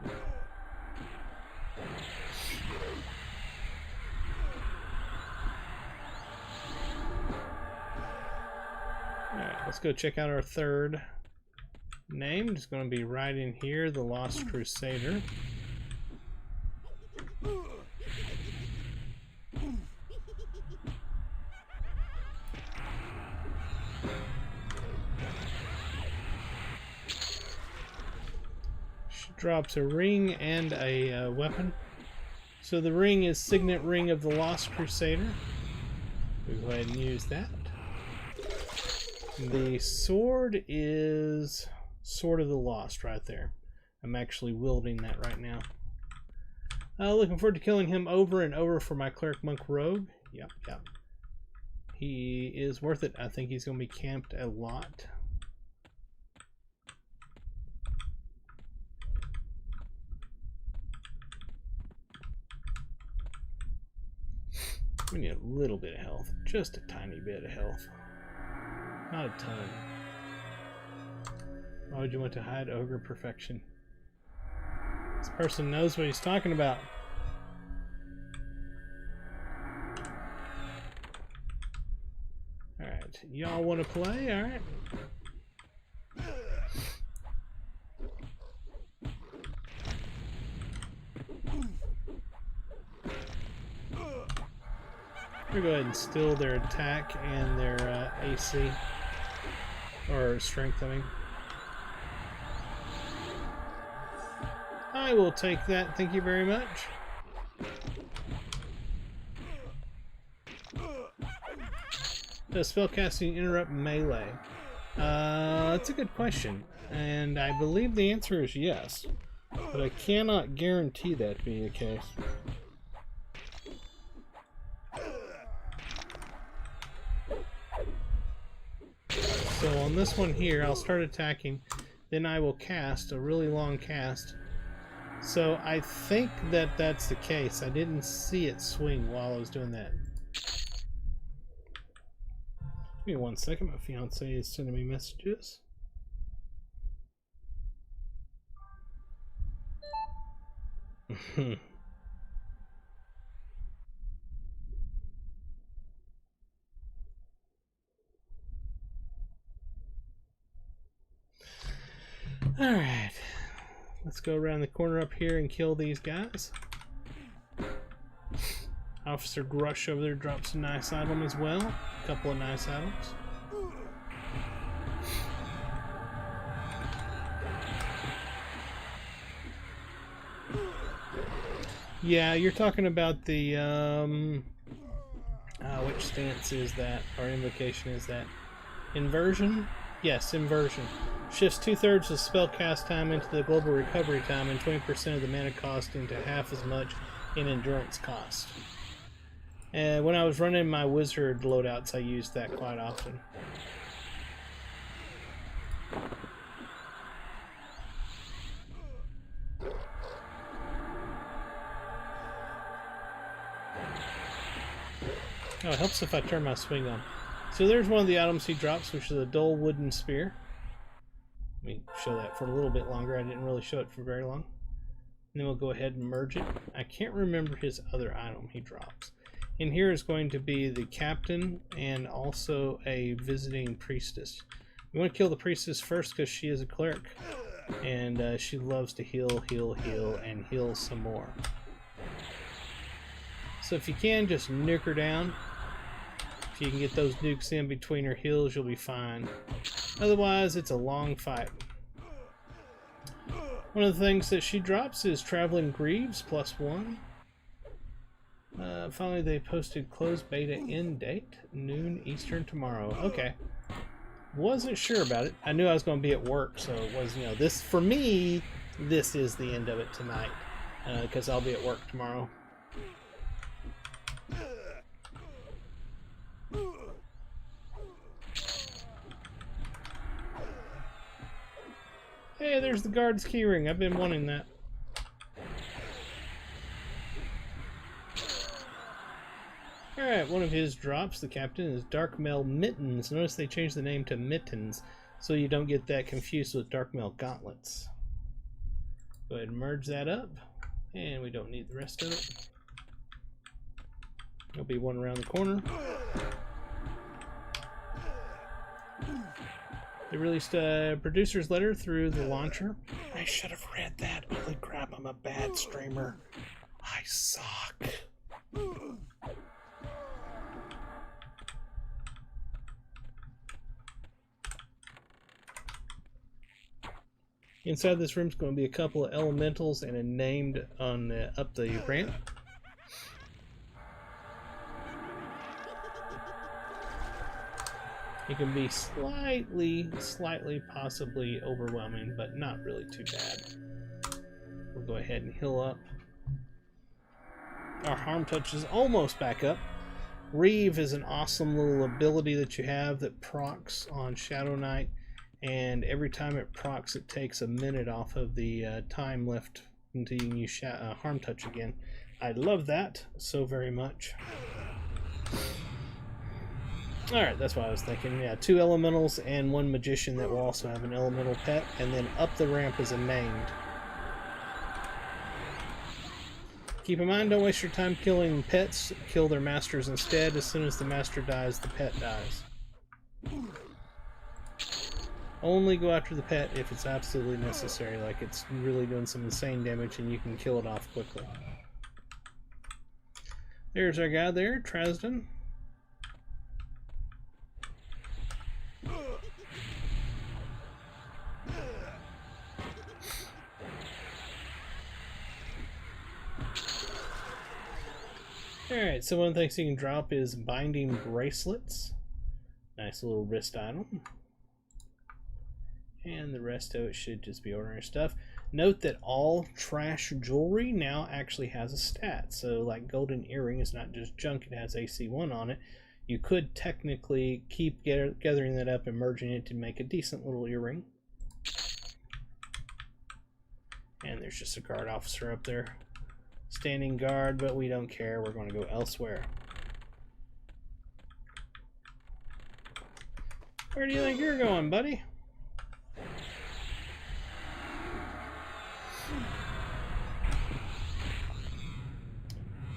Alright, let's go check out our third name. It's going to be right in here, the Lost Crusader. She drops a ring and a weapon. So the ring is Signet Ring of the Lost Crusader. We'll go ahead and use that. The sword is Sword of the Lost right there. I'm actually wielding that right now. Looking forward to killing him over and over for my Cleric Monk Rogue. Yep. He is worth it. I think he's going to be camped a lot. We need a little bit of health. Just a tiny bit of health. Not a ton. Why would you want to hide Ogre Perfection? This person knows what he's talking about. Alright, y'all want to play? Alright. We're going to go ahead and steal their attack and their AC. Or strength, I mean. I will take that, thank you very much. Does spellcasting interrupt melee? That's a good question. And I believe the answer is yes. But I cannot guarantee that to be the case. So on this one here, I'll start attacking, then I will cast a really long cast. So I think that that's the case. I didn't see it swing while I was doing that. Give me 1 second, my fiance is sending me messages. Alright, let's go around the corner up here and kill these guys. Officer Grush over there drops a nice item as well. A couple of nice items. Yeah, you're talking about the, which stance is that, or invocation is that? Inversion? Yes, inversion. Shifts 2/3 of spell cast time into the global recovery time and 20% of the mana cost into half as much in endurance cost. And when I was running my wizard loadouts, I used that quite often. Oh, it helps if I turn my swing on. So there's one of the items he drops, which is a dull wooden spear. Let me show that for a little bit longer. I didn't really show it for very long. And then we'll go ahead and merge it. I can't remember his other item he drops. In here is going to be the captain and also a visiting priestess. We want to kill the priestess first because she is a cleric. And she loves to heal, and heal some more. So if you can, just nuke her down. If you can get those nukes in between her heals, you'll be fine. Otherwise, it's a long fight. One of the things that she drops is Traveling Greaves, +1. Finally, they posted closed beta end date, noon Eastern tomorrow. Okay. Wasn't sure about it. I knew I was going to be at work, so it was, you know, this, for me, this is the end of it tonight. Because I'll be at work tomorrow. Hey, there's the guard's keyring. I've been wanting that. Alright, one of his drops, the captain, is Darkmail Mittens. Notice they changed the name to Mittens, so you don't get that confused with Darkmail Gauntlets. Go ahead and merge that up, and we don't need the rest of it. There'll be one around the corner. They released a producer's letter through the launcher. I should have read that. Holy crap, I'm a bad streamer. I suck. Inside this room is going to be a couple of elementals and a named on up the ramp. It can be slightly, possibly overwhelming, but not really too bad. We'll go ahead and heal up. Our harm touch is almost back up. Reeve is an awesome little ability that you have that procs on Shadow Knight, and every time it procs, it takes a minute off of the time left until you can use harm touch again. I love that so very much. Alright, that's what I was thinking. Yeah, 2 elementals and 1 magician that will also have an elemental pet, and then up the ramp is a named. Keep in mind, don't waste your time killing pets. Kill their masters instead. As soon as the master dies, the pet dies. Only go after the pet if it's absolutely necessary, like it's really doing some insane damage and you can kill it off quickly. There's our guy there, Trasden. Alright, so one of the things you can drop is binding bracelets. Nice little wrist item. And the rest of it should just be ordinary stuff. Note that all trash jewelry now actually has a stat. So like golden earring is not just junk, it has AC1 on it. You could technically keep gathering that up and merging it to make a decent little earring. And there's just a guard officer up there. Standing guard, but we don't care. We're going to go elsewhere. Where do you think you're going, buddy?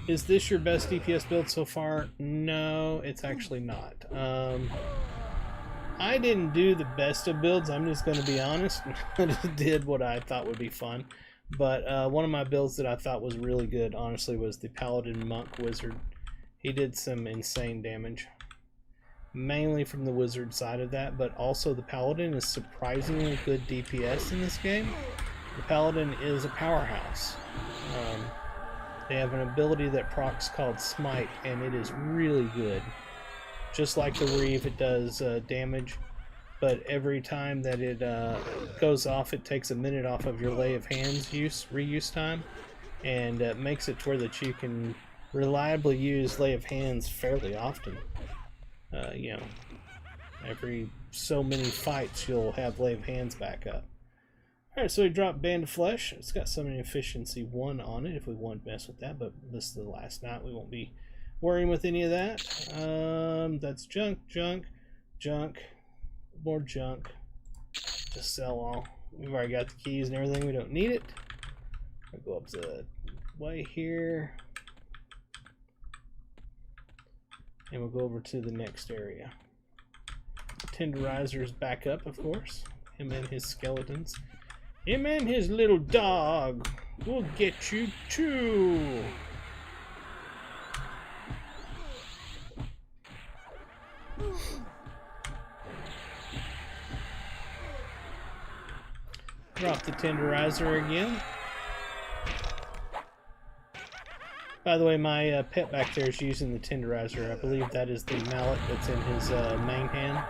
Is this your best DPS build so far? No, it's actually not. I didn't do the best of builds, I'm just going to be honest. I just did what I thought would be fun. But one of my builds that I thought was really good, honestly, was the Paladin Monk Wizard. He did some insane damage. Mainly from the Wizard side of that, but also the Paladin is surprisingly good DPS in this game. The Paladin is a powerhouse. They have an ability that procs called Smite, and it is really good. Just like the Reeve, it does damage, but every time that it goes off, it takes a minute off of your Lay of Hands reuse time, and makes it to where that you can reliably use Lay of Hands fairly often. You know, every so many fights, you'll have Lay of Hands back up. Alright, so we dropped Band of Flesh. It's got Summoning Efficiency 1 on it if we want to mess with that, but this is the last night. We won't be worrying with any of that. That's junk, junk, junk, more junk. Just sell all. We've already got the keys and everything. We don't need it. I'll go up the way here. And we'll go over to the next area. Tenderizer's back up, of course. Him and his skeletons. Him and his little dog will get you too. Drop the tenderizer again. By the way, my pet back there is using the tenderizer. I believe that is the mallet that's in his main hand.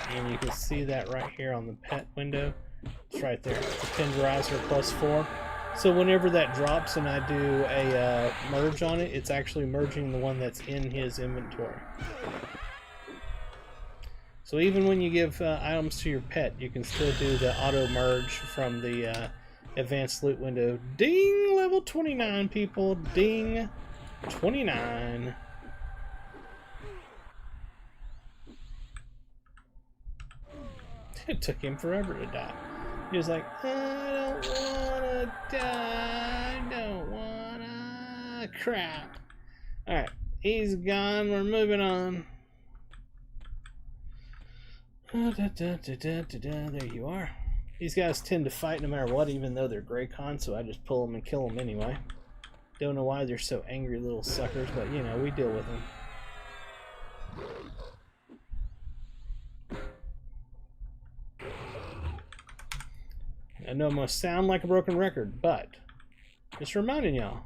And you can see that right here on the pet window. It's right there. It's a tenderizer +4. So whenever that drops and I do a merge on it, it's actually merging the one that's in his inventory. So even when you give items to your pet, you can still do the auto merge from the advanced loot window. Ding! Level 29, people. Ding! 29. It took him forever to die. He was like, I don't wanna die. I don't wanna. Crap. Alright, he's gone. We're moving on. There you are. These guys tend to fight no matter what, even though they're Greycon, so I just pull them and kill them anyway. Don't know why they're so angry little suckers, but you know, we deal with them. I know I'm going to sound like a broken record, but just reminding y'all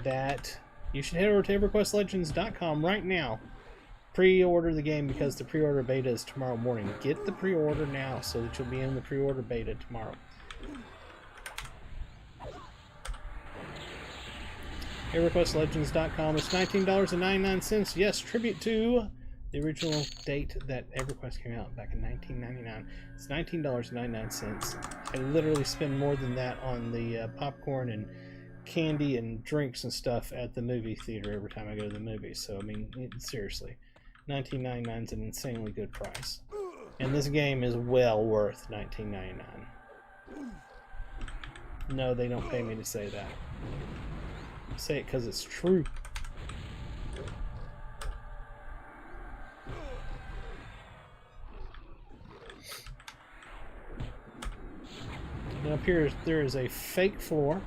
that you should head over to EverquestLegends.com right now. Pre-order the game because the pre-order beta is tomorrow morning. Get the pre-order now so that you'll be in the pre-order beta tomorrow. EverquestLegends.com is $19.99. Yes, tribute to the original date that EverQuest came out back in 1999. It's $19.99. I literally spend more than that on the popcorn and candy and drinks and stuff at the movie theater every time I go to the movies. So, I mean, seriously, $19.99 is an insanely good price. And this game is well worth $19.99. No, they don't pay me to say that. I say it because it's true. And up here, there is a fake floor,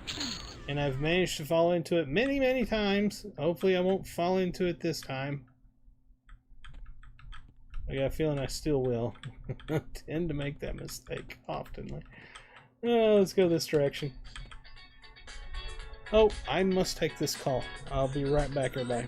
and I've managed to fall into it many, many times. Hopefully I won't fall into it this time. I got a feeling I still will. I tend to make that mistake often. Oh, let's go this direction. Oh, I must take this call. I'll be right back, everybody.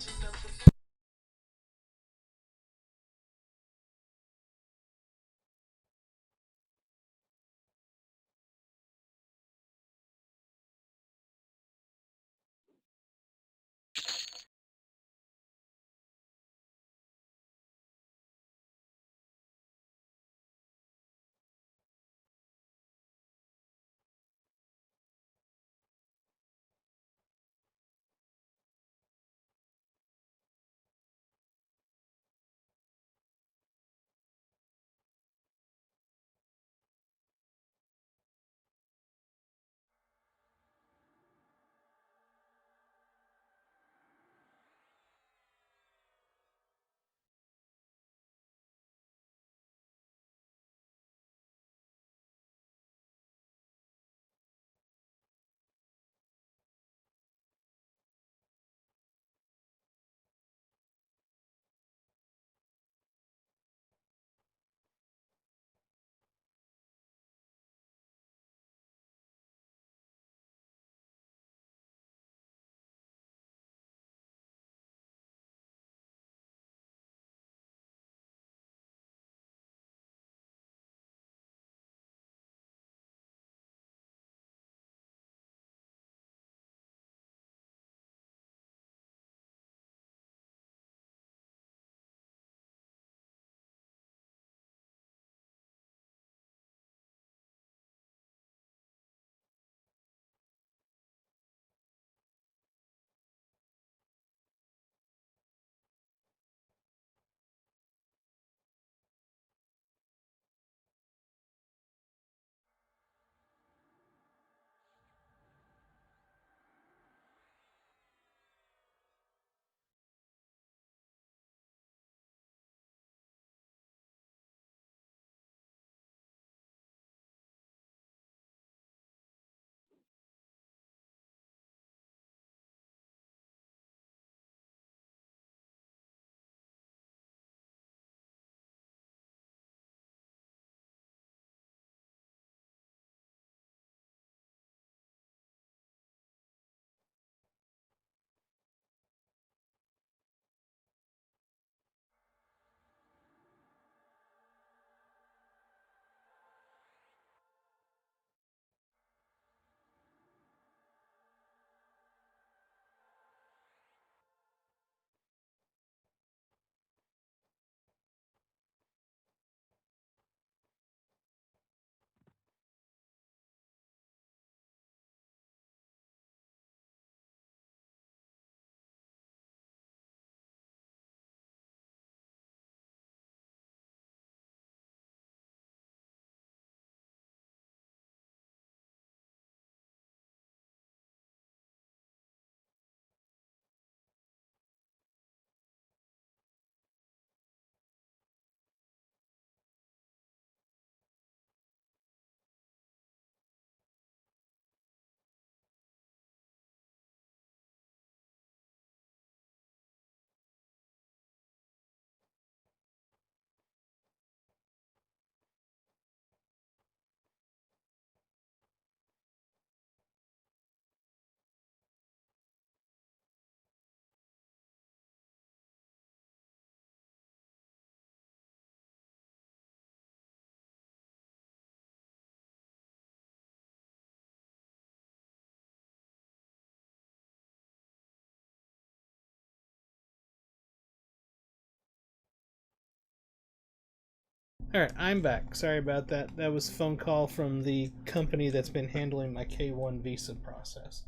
Alright, I'm back. Sorry about that. That was a phone call from the company that's been handling my K1 visa process.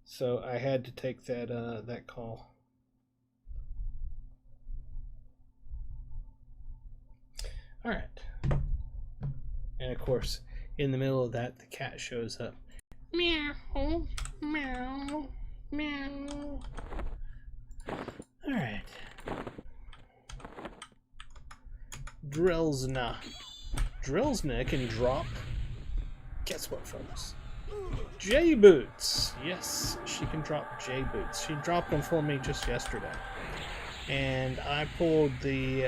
So I had to take that call. Alright. And of course, in the middle of that, the cat shows up. Meow, meow, meow. Alright. Drelsna. Drelsna can drop. Guess what, folks? J boots. Yes, she can drop J boots. She dropped them for me just yesterday, and I pulled the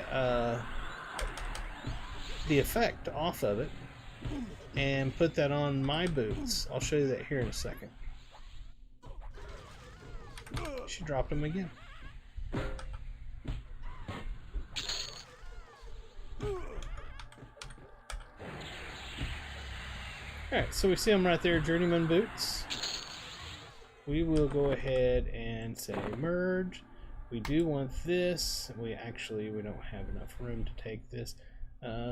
effect off of it and put that on my boots. I'll show you that here in a second. She dropped them again. Alright, so we see them right there, Journeyman Boots. We will go ahead and say merge. We do want this. We don't have enough room to take this.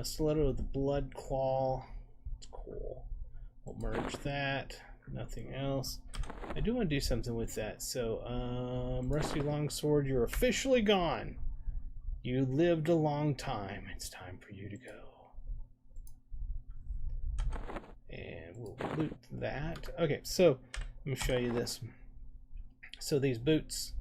Stiletto of the Blood Claw. It's cool. We'll merge that. Nothing else. I do want to do something with that. So, Rusty Longsword, you're officially gone. You lived a long time. It's time for you to go. And we'll loot that. Okay, so let me show you this. So these boots.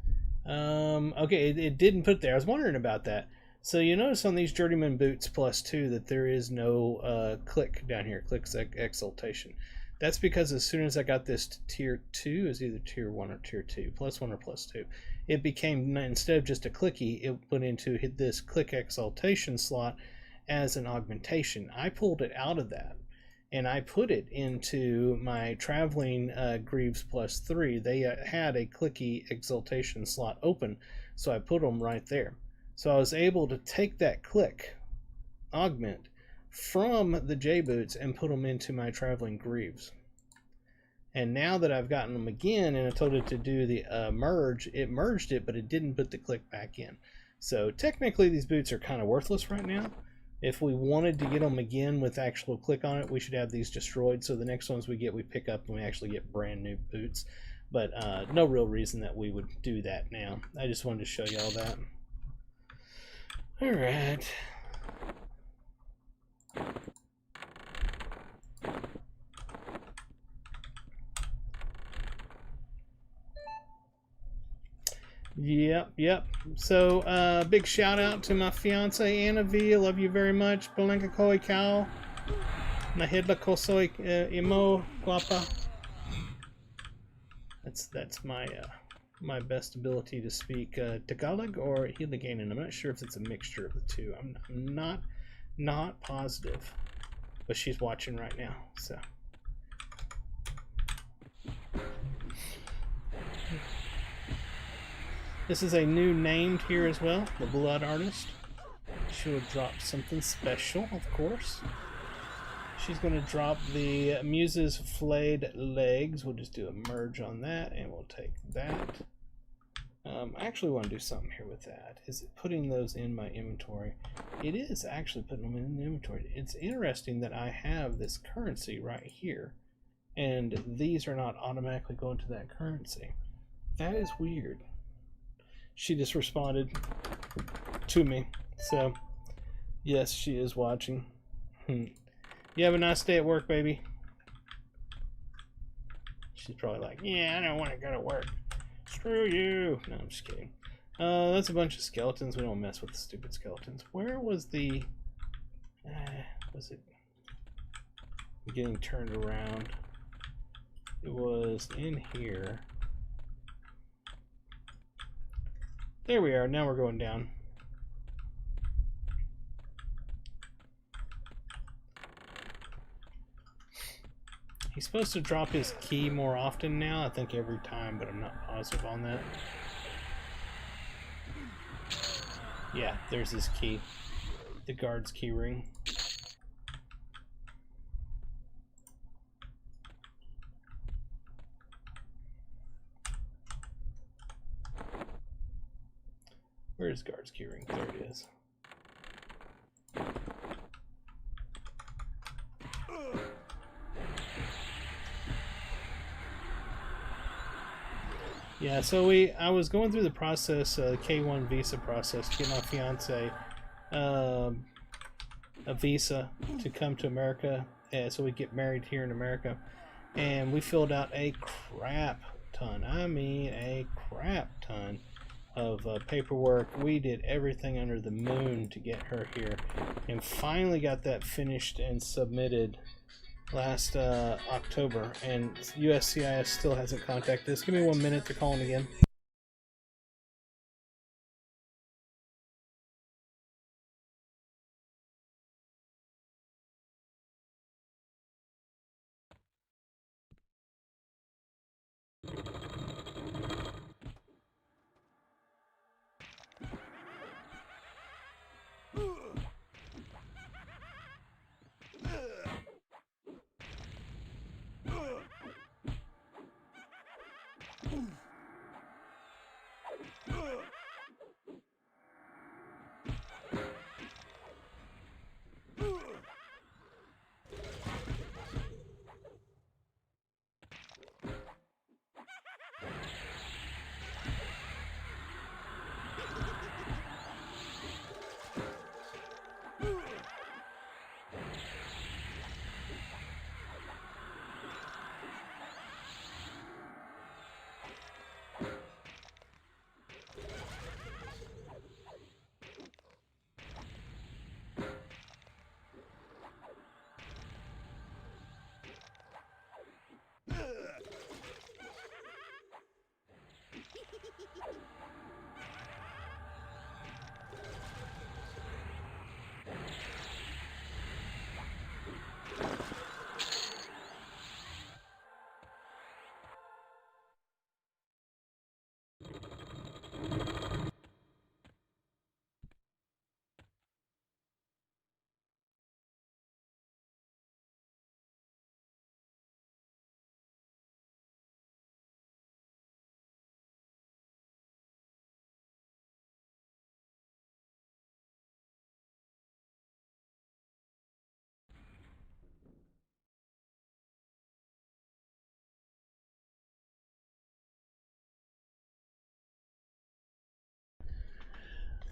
Okay, it didn't put there. I was wondering about that. So you notice on these Journeyman Boots +2 that there is no click down here. Click's exaltation. That's because as soon as I got this to tier 2, is either tier 1 or tier 2, +1 or +2, it became, instead of just a clicky, it went into this click exaltation slot as an augmentation. I pulled it out of that, and I put it into my traveling Greaves +3. They had a clicky exaltation slot open, so I put them right there. So I was able to take that click augment from the J boots and put them into my traveling Greaves. And now that I've gotten them again and I told it to do the merge, it merged it, but it didn't put the click back in. So technically these boots are kind of worthless right now. If we wanted to get them again with actual click on it, we should have these destroyed. So the next ones we get, we pick up and we actually get brand new boots. But no real reason that we would do that now. I just wanted to show you all that. All right. Yep. So, big shout out to my fiance Anna V. I love you very much. Palenka koi kao. Nahidla ko soy imo guapa. That's my my best ability to speak Tagalog or Hiligaynon. I'm not sure if it's a mixture of the two. I'm not positive, but she's watching right now, so. This is a new named here as well, the Blood Artist. She will drop something special, of course. She's going to drop the Muse's Flayed Legs. We'll just do a merge on that, and we'll take that. I actually want to do something here with that. Is it putting those in my inventory? It is actually putting them in the inventory. It's interesting that I have this currency right here, and these are not automatically going to that currency. That is weird. She just responded to me, so yes, she is watching. You have a nice day at work, baby. She's probably like, yeah, I don't want to go to work. Screw you. No, I'm just kidding. That's a bunch of skeletons. We don't mess with the stupid skeletons. Where was the... was it getting turned around? It was in here. There we are. Now we're going down. He's supposed to drop his key more often now. I think every time, but I'm not positive on that. Yeah, there's his key. The guard's key ring. Where's guard's key ring? There it is. Yeah, so I was going through the process, K1 visa process, to get my fiance a visa to come to America, so we get married here in America. and we filled out a crap ton. I mean a crap ton of paperwork. We did everything under the moon to get her here, and finally got that finished and submitted last October, and USCIS still hasn't contacted us. Give me 1 minute, they're calling again.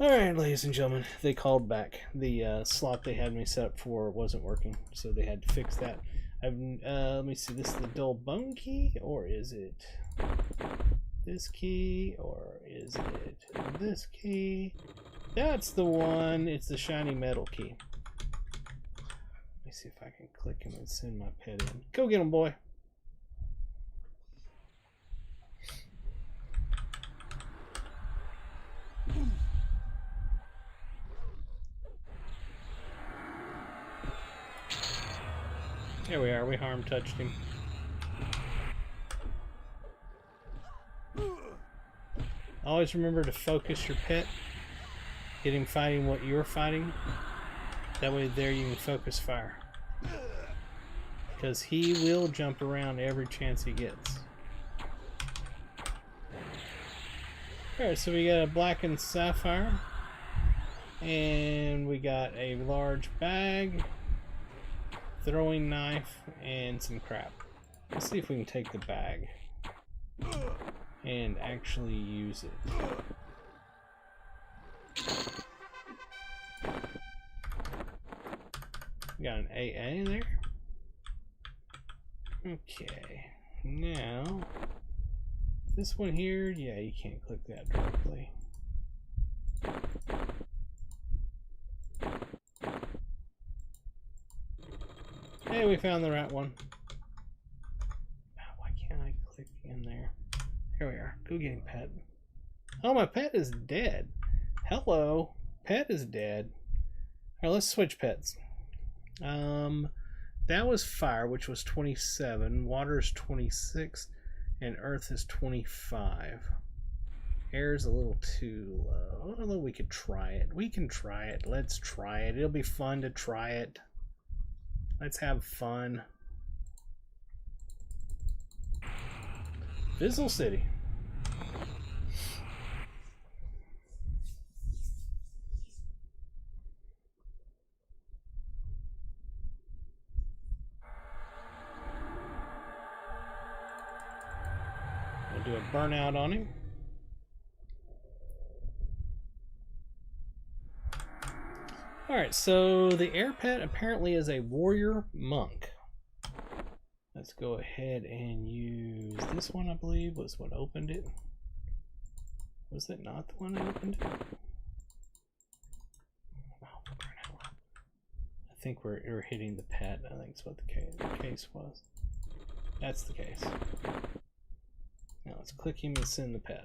Alright, ladies and gentlemen, they called back. The slot they had me set up for wasn't working, so they had to fix that. Let me see, this is the dull bone key, or is it this key, or is it this key? That's the one. It's the shiny metal key. Let me see if I can click him and send my pet in. Go get him, boy. There we are. We harm touched him. Always remember to focus your pet. Get him fighting what you're fighting. That way there you can focus fire. Because he will jump around every chance he gets. Alright, so we got a blackened sapphire. And we got a large bag. Throwing knife and some crap. Let's see if we can take the bag and actually use it. We got an AA there. Okay, now this one here, yeah, you can't click that directly. Hey, we found the right one. Why can't I click in there? Here we are. Go get him, pet. Oh, my pet is dead. Hello. Pet is dead. Alright, let's switch pets. That was fire, which was 27. Water is 26. And earth is 25. Air is a little too low. Although we could try it. We can try it. Let's try it. It'll be fun to try it. Let's have fun. Fizzle City. We'll do a burnout on him. Alright, so the air pet apparently is a warrior monk. Let's go ahead and use this one, I believe, was what opened it. Was it not the one that opened it? I think we're hitting the pet. I think it's what the case was. That's the case. Now let's click him and send the pet.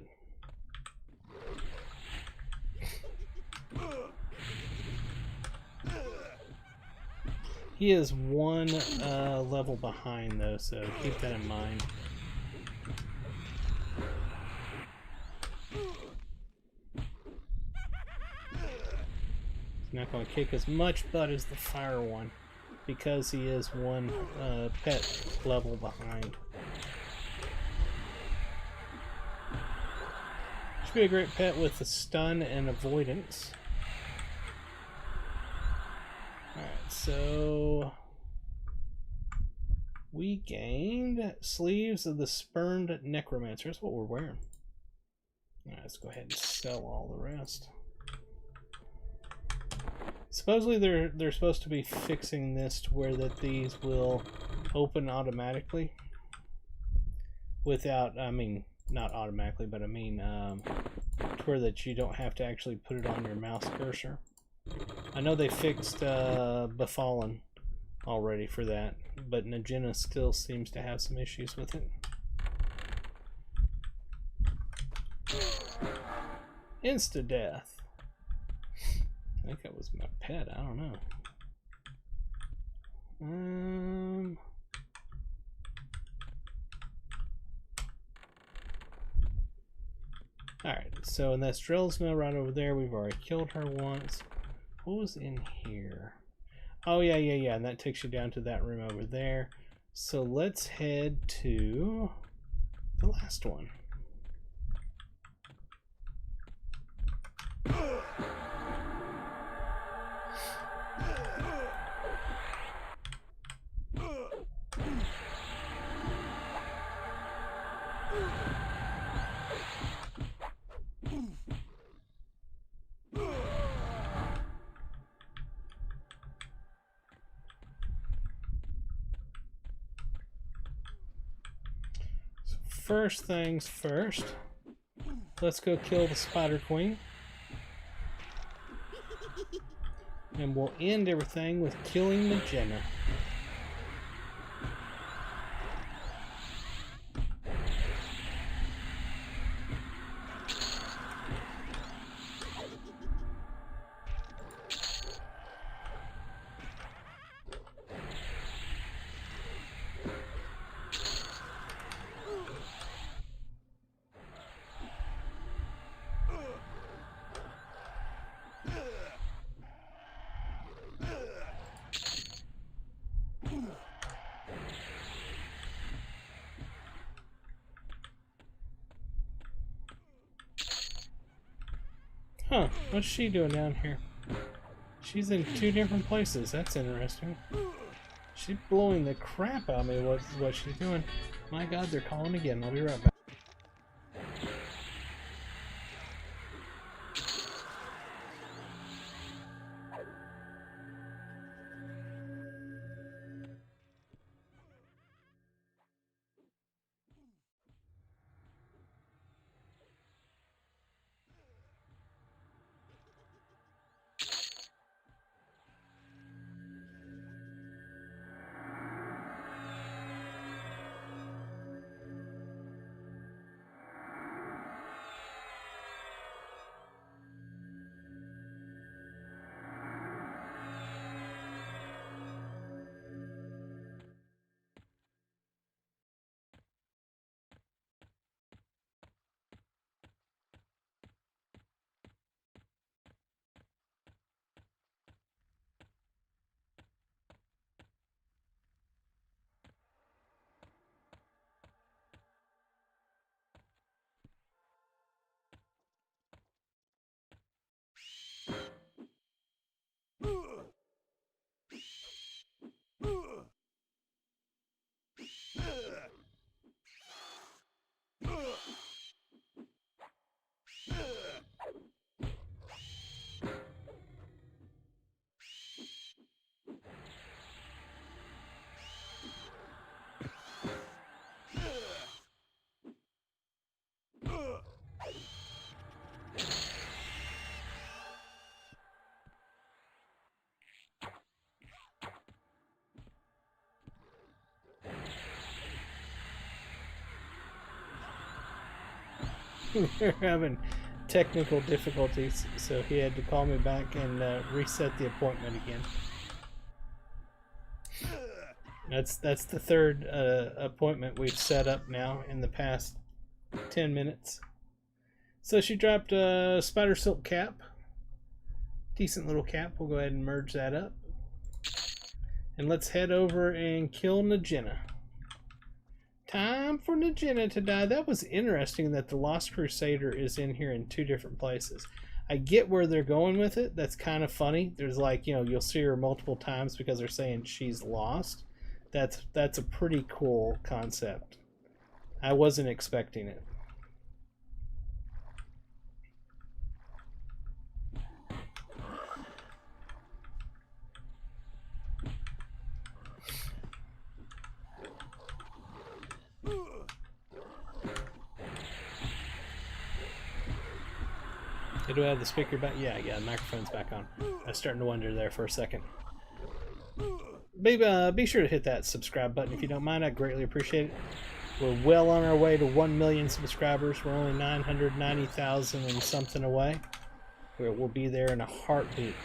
He is one level behind though, so keep that in mind. He's not going to kick as much butt as the fire one because he is one pet level behind. Should be a great pet with the stun and avoidance. Alright, so we gained sleeves of the spurned necromancer. That's what we're wearing. Alright, let's go ahead and sell all the rest. Supposedly they're supposed to be fixing this to where that these will open automatically without, I mean, not automatically, but I mean to where that you don't have to actually put it on your mouse cursor. I know they fixed Befallen already for that, but Najina still seems to have some issues with it. Insta-death. I think that was my pet, I don't know. Alright, so and that's Drellsna right over there. We've already killed her once. What was in here? Oh yeah, and that takes you down to that room over there. So let's head to the last one. First things first, let's go kill the Spider Queen. And we'll end everything with killing Najina. Huh, what's she doing down here? She's in two different places. That's interesting. She's blowing the crap out of me. What she's doing. My god, they're calling again. I'll be right back. We're having technical difficulties, so he had to call me back and reset the appointment again. That's the third appointment we've set up now in the past 10 minutes. So she dropped a spider silk cap. Decent little cap. We'll go ahead and merge that up. And let's head over and kill Najena. Time for Najena to die. That was interesting that the Lost Crusader is in here in two different places. I get where they're going with it. That's kind of funny. There's like, you know, you'll see her multiple times because they're saying she's lost. That's a pretty cool concept. I wasn't expecting it. Do I have the speaker back? Yeah, the microphone's back on. I was starting to wonder there for a second. Be sure to hit that subscribe button if you don't mind. I'd greatly appreciate it. We're well on our way to 1 million subscribers. We're only 990,000 and something away. We'll be there in a heartbeat.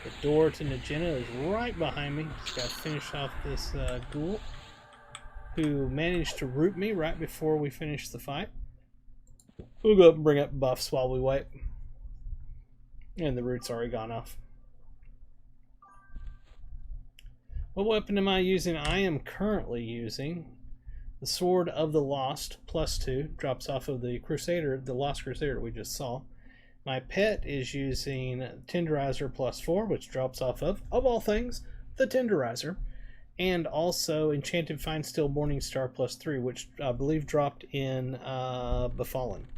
The door to Najena is right behind me. Just got to finish off this ghoul who managed to root me right before we finish the fight. We'll go up and bring up buffs while we wait. And the root's already gone off. What weapon am I using? I am currently using the Sword of the Lost +2. Drops off of the Crusader, the Lost Crusader we just saw. My pet is using Tenderizer +4, which drops off of all things, the Tenderizer. And also Enchanted Fine Steel Morningstar +3, which I believe dropped in Befallen.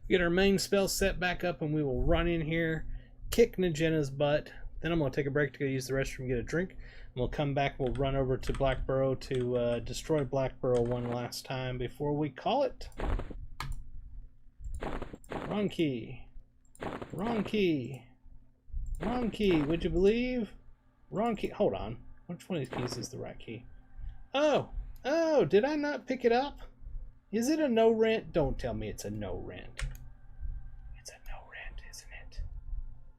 Get our main spell set back up and we will run in here, kick Najena's butt. Then I'm going to take a break to go use the restroom, get a drink. And we'll come back, we'll run over to Blackburrow to destroy Blackburrow one last time before we call it. Wrong key. Wrong key. Wrong key. Would you believe? Wrong key. Hold on. Which one of these keys is the right key? Oh! Oh! Did I not pick it up? Is it a no rent? Don't tell me it's a no rent. It's a no rent, isn't it?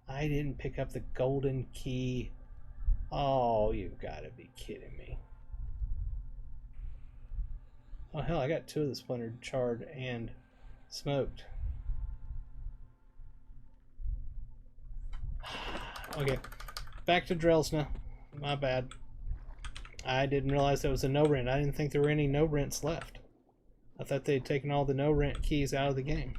I didn't pick up the golden key. Oh, you've got to be kidding me. Oh, hell, I got 2 of the splintered, charred, and smoked. Okay, back to drills now. My bad. I didn't realize that was a no rent. I didn't think there were any no rents left. I thought they'd taken all the no rent keys out of the game.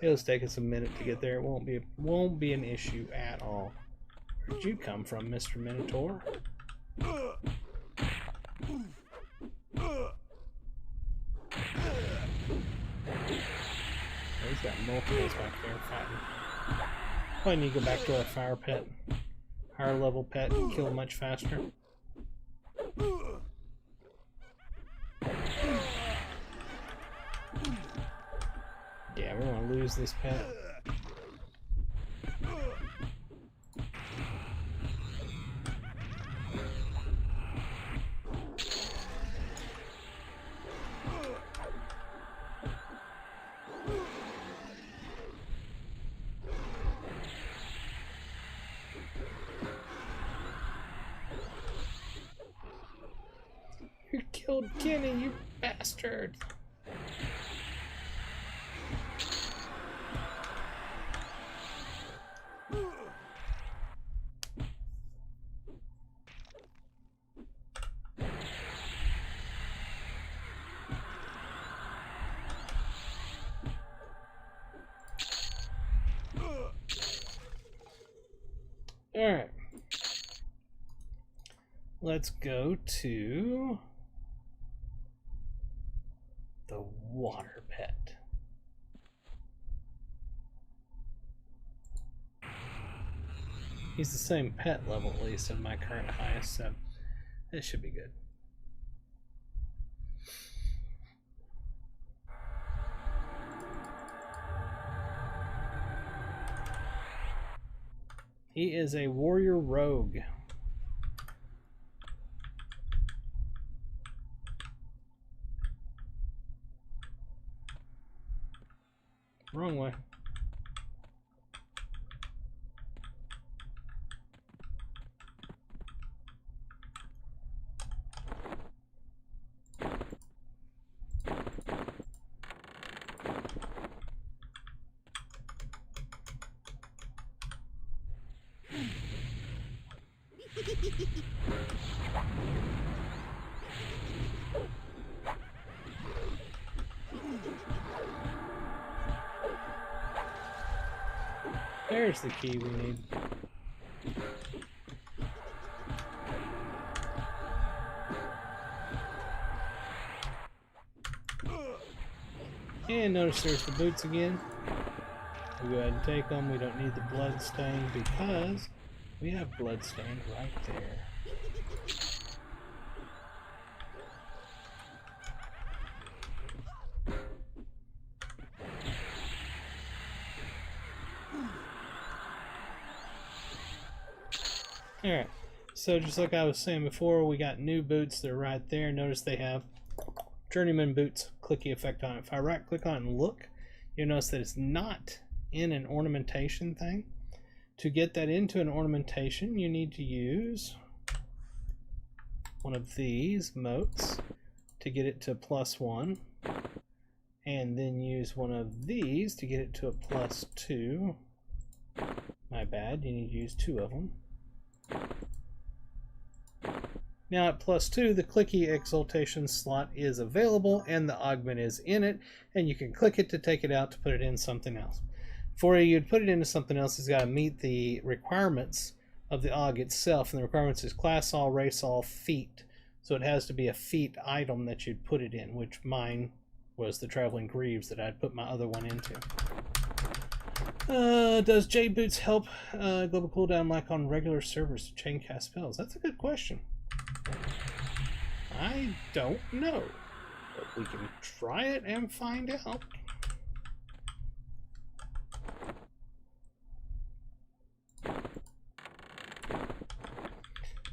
It'll take us a minute to get there. It won't be an issue at all. Where'd you come from, Mr. Minotaur? He's got multiples back there fighting. Probably need to go back to our fire pet. Higher level pet and kill much faster. Yeah, we're gonna lose this pet. killed Kenny, you bastard! Alright. Let's go to the water pet. He's the same pet level, at least, at my current highest, so this should be good. He is a warrior rogue. Wrong way. There's the key we need. And notice there's the boots again. We'll go ahead and take them. We don't need the blood stain because we have blood stain right there. Alright, so just like I was saying before, we got new boots. They're right there. Notice they have Journeyman Boots clicky effect on it. If I right click on it and look, you'll notice that it's not in an ornamentation thing. To get that into an ornamentation, you need to use one of these motes to get it to +1, and then use one of these to get it to a +2. My bad, you need to use 2 of them. Now at +2, the clicky exaltation slot is available and the augment is in it, and you can click it to take it out to put it in something else. Before you'd put it into something else, it's got to meet the requirements of the aug itself, and the requirements is class all, race all, feat. So it has to be a feat item that you'd put it in, which mine was the Traveling Greaves that I'd put my other one into. Does J Boots help global cooldown like on regular servers to chain cast spells? That's a good question. I don't know, but we can try it and find out.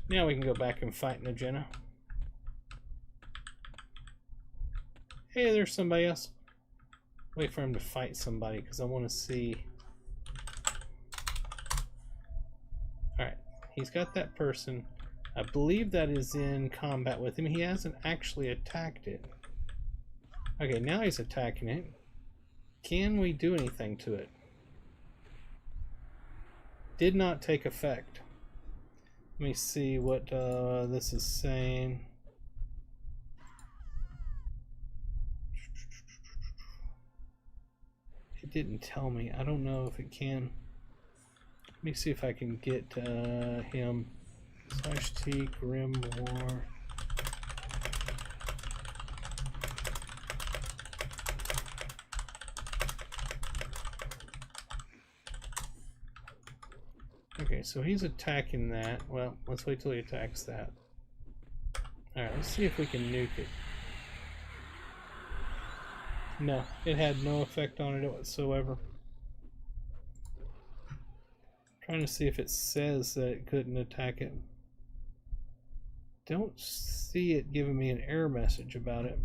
Now we can go back and fight Najena. Hey, there's somebody else. Wait for him to fight somebody because I want to see. Alright, he's got that person. I believe that is in combat with him. He hasn't actually attacked it. Okay, now he's attacking it. Can we do anything to it? Did not take effect. Let me see what this is saying. It didn't tell me. I don't know if it can. Let me see if I can get him. /T Grimoire. Okay, so he's attacking that. Well, let's wait till he attacks that. Alright, let's see if we can nuke it. No, it had no effect on it whatsoever. Trying to see if it says that it couldn't attack it. Don't see it giving me an error message about it.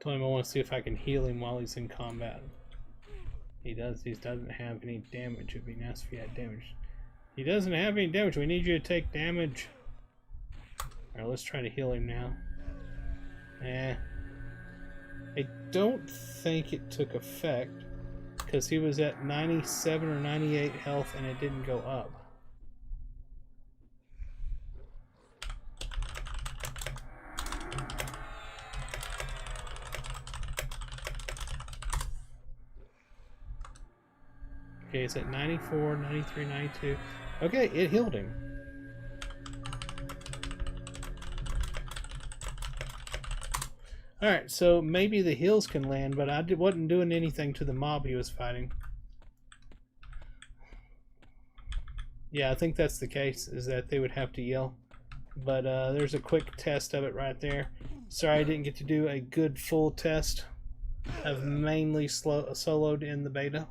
Told him I want to see if I can heal him while he's in combat. He does. He doesn't have any damage. It'd be nice if he had damage. He doesn't have any damage. We need you to take damage. Alright, let's try to heal him now. I don't think it took effect because he was at 97 or 98 health and it didn't go up. Okay, it's at 94, 93, 92. Okay, it healed him. Alright, so maybe the heals can land, but I wasn't doing anything to the mob he was fighting. Yeah, I think that's the case, is that they would have to yell. But there's a quick test of it right there. Sorry I didn't get to do a good full test. I've mainly soloed in the beta.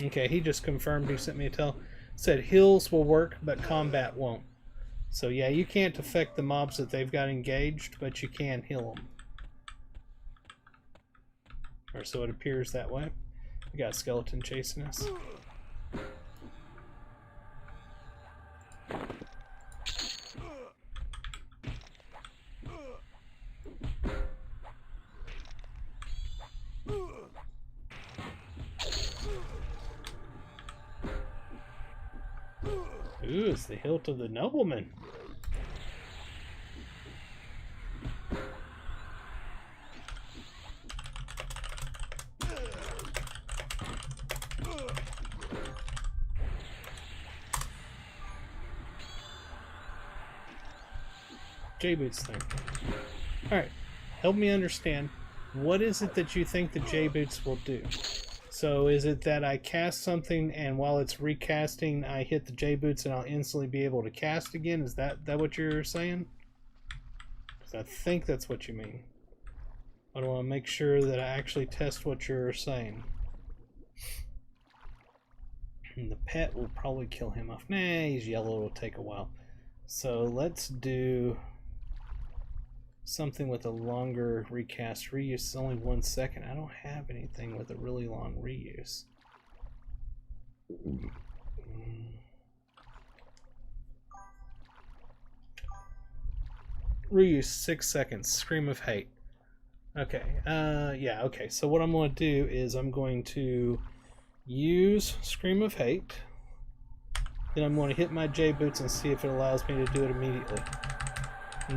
Okay, he just confirmed. He sent me a tell. Said heals will work, but combat won't. So yeah, you can't affect the mobs that they've got engaged, but you can heal them. Or so it appears that way. We got a skeleton chasing us. Ooh, it's the hilt of the nobleman. J-boots thing. Alright, help me understand. What is it that you think the J-boots will do? So is it that I cast something and while it's recasting I hit the J-boots and I'll instantly be able to cast again? Is that what you're saying? Because I think that's what you mean. But I want to make sure that I actually test what you're saying. And the pet will probably kill him off. Nah, he's yellow, it'll take a while. So let's do something with a longer recast. Reuse is only 1 second. I don't have anything with a really long reuse. Reuse 6 seconds. Scream of hate. Okay. Yeah. Okay. So what I'm going to do is I'm going to use Scream of Hate. Then I'm going to hit my J boots and see if it allows me to do it immediately.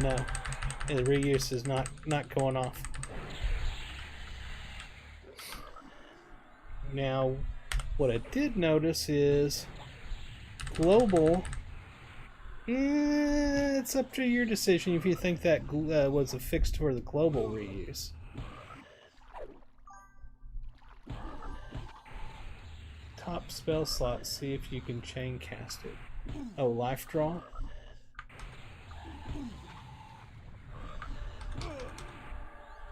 No. The reuse is not going off. Now, what I did notice is global. It's up to your decision if you think that was affixed for the global reuse. Top spell slot. See if you can chain cast it. Oh, life draw.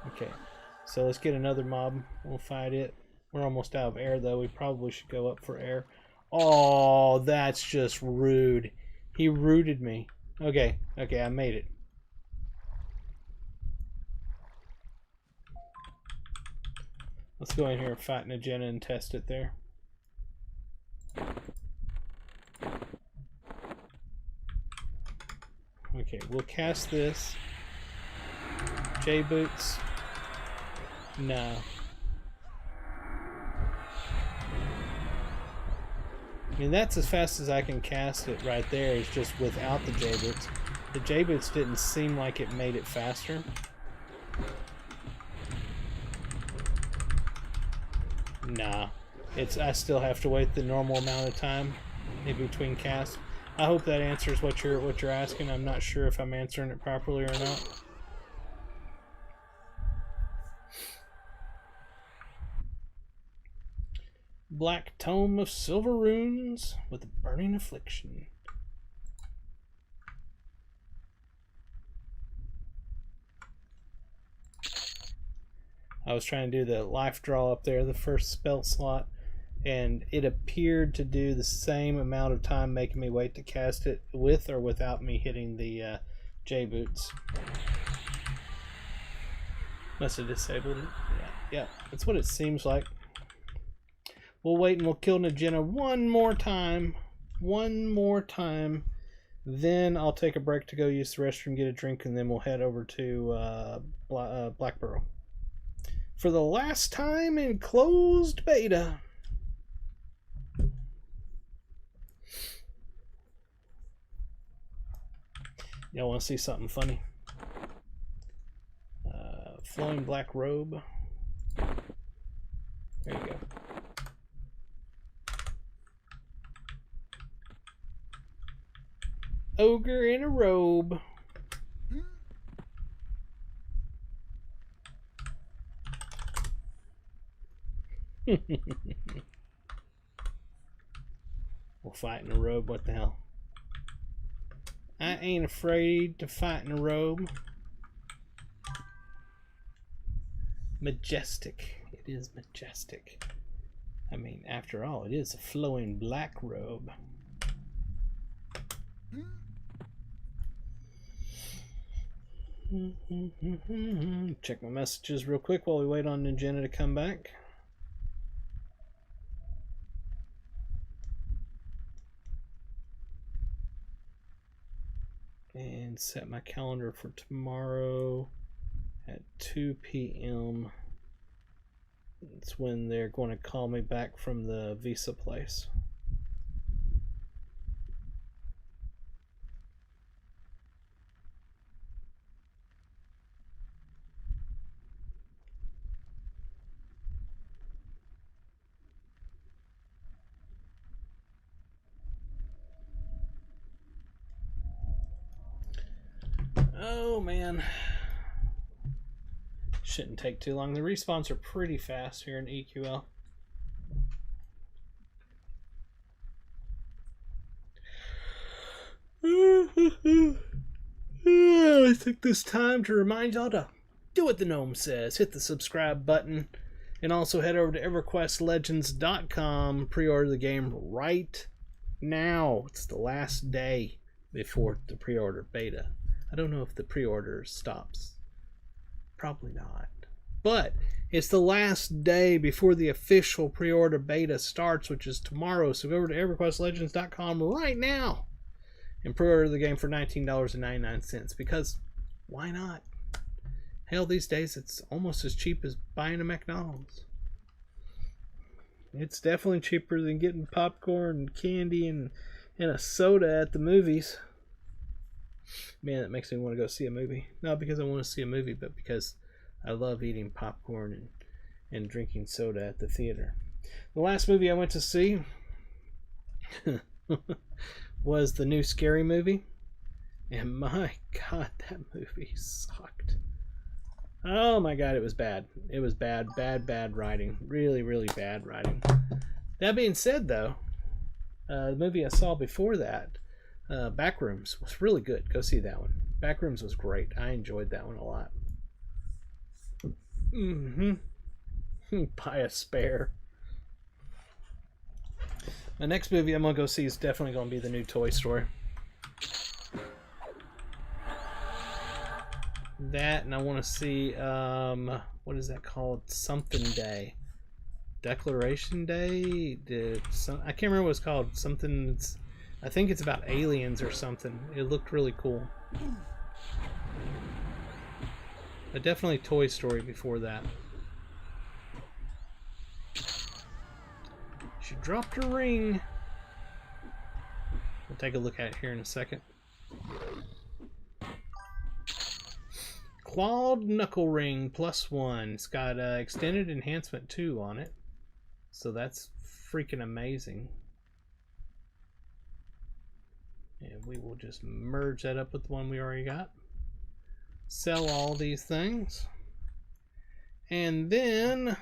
Okay, so let's get another mob. We'll fight it. We're almost out of air, though. We probably should go up for air. Oh, that's just rude. He rooted me. Okay, I made it. Let's go in here and fight Najena and test it there. Okay, we'll cast this. J-boots. No. I mean, that's as fast as I can cast it right there, is just without the J-boots. The J-boots didn't seem like it made it faster. Nah. I still have to wait the normal amount of time in between casts. I hope that answers what you're asking. I'm not sure if I'm answering it properly or not. Black Tome of Silver Runes with a Burning Affliction. I was trying to do the life draw up there, the first spell slot. and it appeared to do the same amount of time making me wait to cast it with or without me hitting the J boots. Must have disabled it. Yeah, that's what it seems like. We'll wait and we'll kill Najena one more time. Then I'll take a break to go use the restroom, get a drink, and then we'll head over to Blackborough for the last time in closed beta. Y'all want to see something funny? Flowing black robe. There you go. Ogre in a robe. We'll fight in a robe. What the hell? I ain't afraid to fight in a robe. Majestic. It is majestic. I mean, after all, it is a flowing black robe. Check my messages real quick while we wait on Najena to come back. And set my calendar for tomorrow at 2 p.m. It's when they're going to call me back from the visa place. Oh man. Shouldn't take too long. The respawns are pretty fast here in EQL. I take this time to remind y'all to do what the gnome says. Hit the subscribe button and also head over to Everquestlegends.com. Pre-order the game right now. It's the last day before the pre-order beta. I don't know if the pre-order stops. Probably not. But it's the last day before the official pre-order beta starts, which is tomorrow. So go over to EverquestLegends.com right now and pre-order the game for $19.99 because why not? Hell, these days it's almost as cheap as buying a McDonald's. It's definitely cheaper than getting popcorn and candy and a soda at the movies. Man, that makes me want to go see a movie. Not because I want to see a movie, but because I love eating popcorn and drinking soda at the theater. The last movie I went to see was the new Scary Movie. And my God, that movie sucked. Oh my God, it was bad. It was bad writing. Really, really bad writing. That being said, though, the movie I saw before that, Backrooms, was really good. Go see that one. Backrooms was great. I enjoyed that one a lot. Buy a spare. The next movie I'm going to go see is definitely going to be the new Toy Story. That, and I want to see, what is that called? Something Day. Declaration Day? I can't remember what it's called. Something... I think it's about aliens or something. It looked really cool. But definitely Toy Story before that. She dropped her ring. We'll take a look at it here in a second. Clawed Knuckle Ring +1. It's got Extended Enhancement 2 on it. So that's freaking amazing. And we will just merge that up with the one we already got. Sell all these things. And then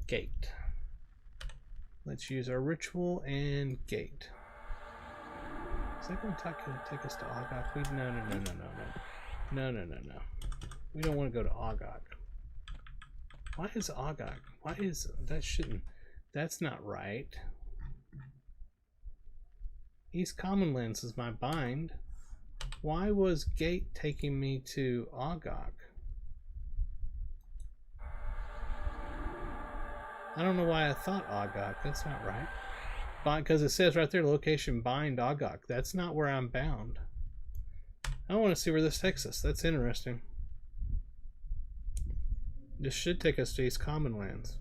gate. Let's use our ritual and gate. Is that going to take us to Ogre? No. We don't want to go to Ogre. Why is Ogre? Why is that shouldn't? That's not right. East Commonlands is my bind. Why was Gate taking me to Ogre? I don't know why I thought Ogre. That's not right. Because it says right there, location bind Ogre. That's not where I'm bound. I want to see where this takes us. That's interesting. This should take us to East Commonlands.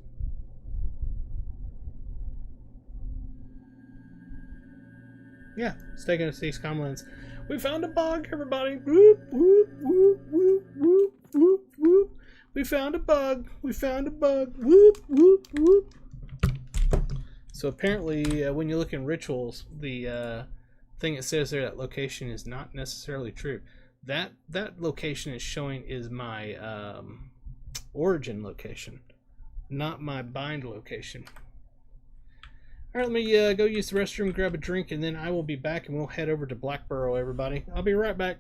Yeah, it's taking us to East Commonlands. We found a bug, everybody. Whoop, whoop, whoop, whoop, whoop, whoop, whoop. We found a bug. We found a bug. Whoop, whoop, whoop. So apparently, when you look in rituals, the thing it says there, that location is not necessarily true. That location is showing is my origin location, not my bind location. All right, let me go use the restroom, grab a drink, and then I will be back, and we'll head over to Blackborough, everybody. I'll be right back.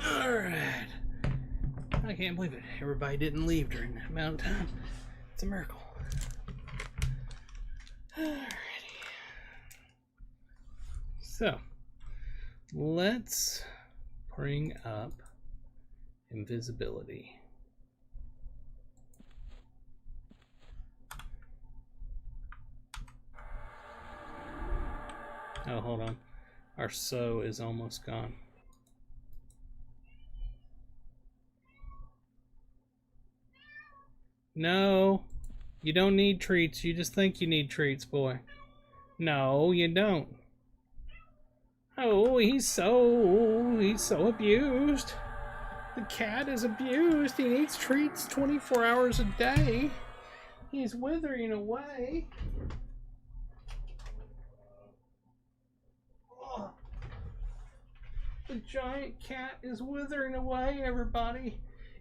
Alright. I can't believe it. Everybody didn't leave during that amount of time. It's a miracle. Alrighty. So, let's bring up invisibility. Oh, hold on. Our so is almost gone. No, you don't need treats. You just think you need treats, boy. No, you don't. Oh, he's so abused. The cat is abused. He needs treats 24 hours a day. He's withering away. Oh. The giant cat is withering away, everybody.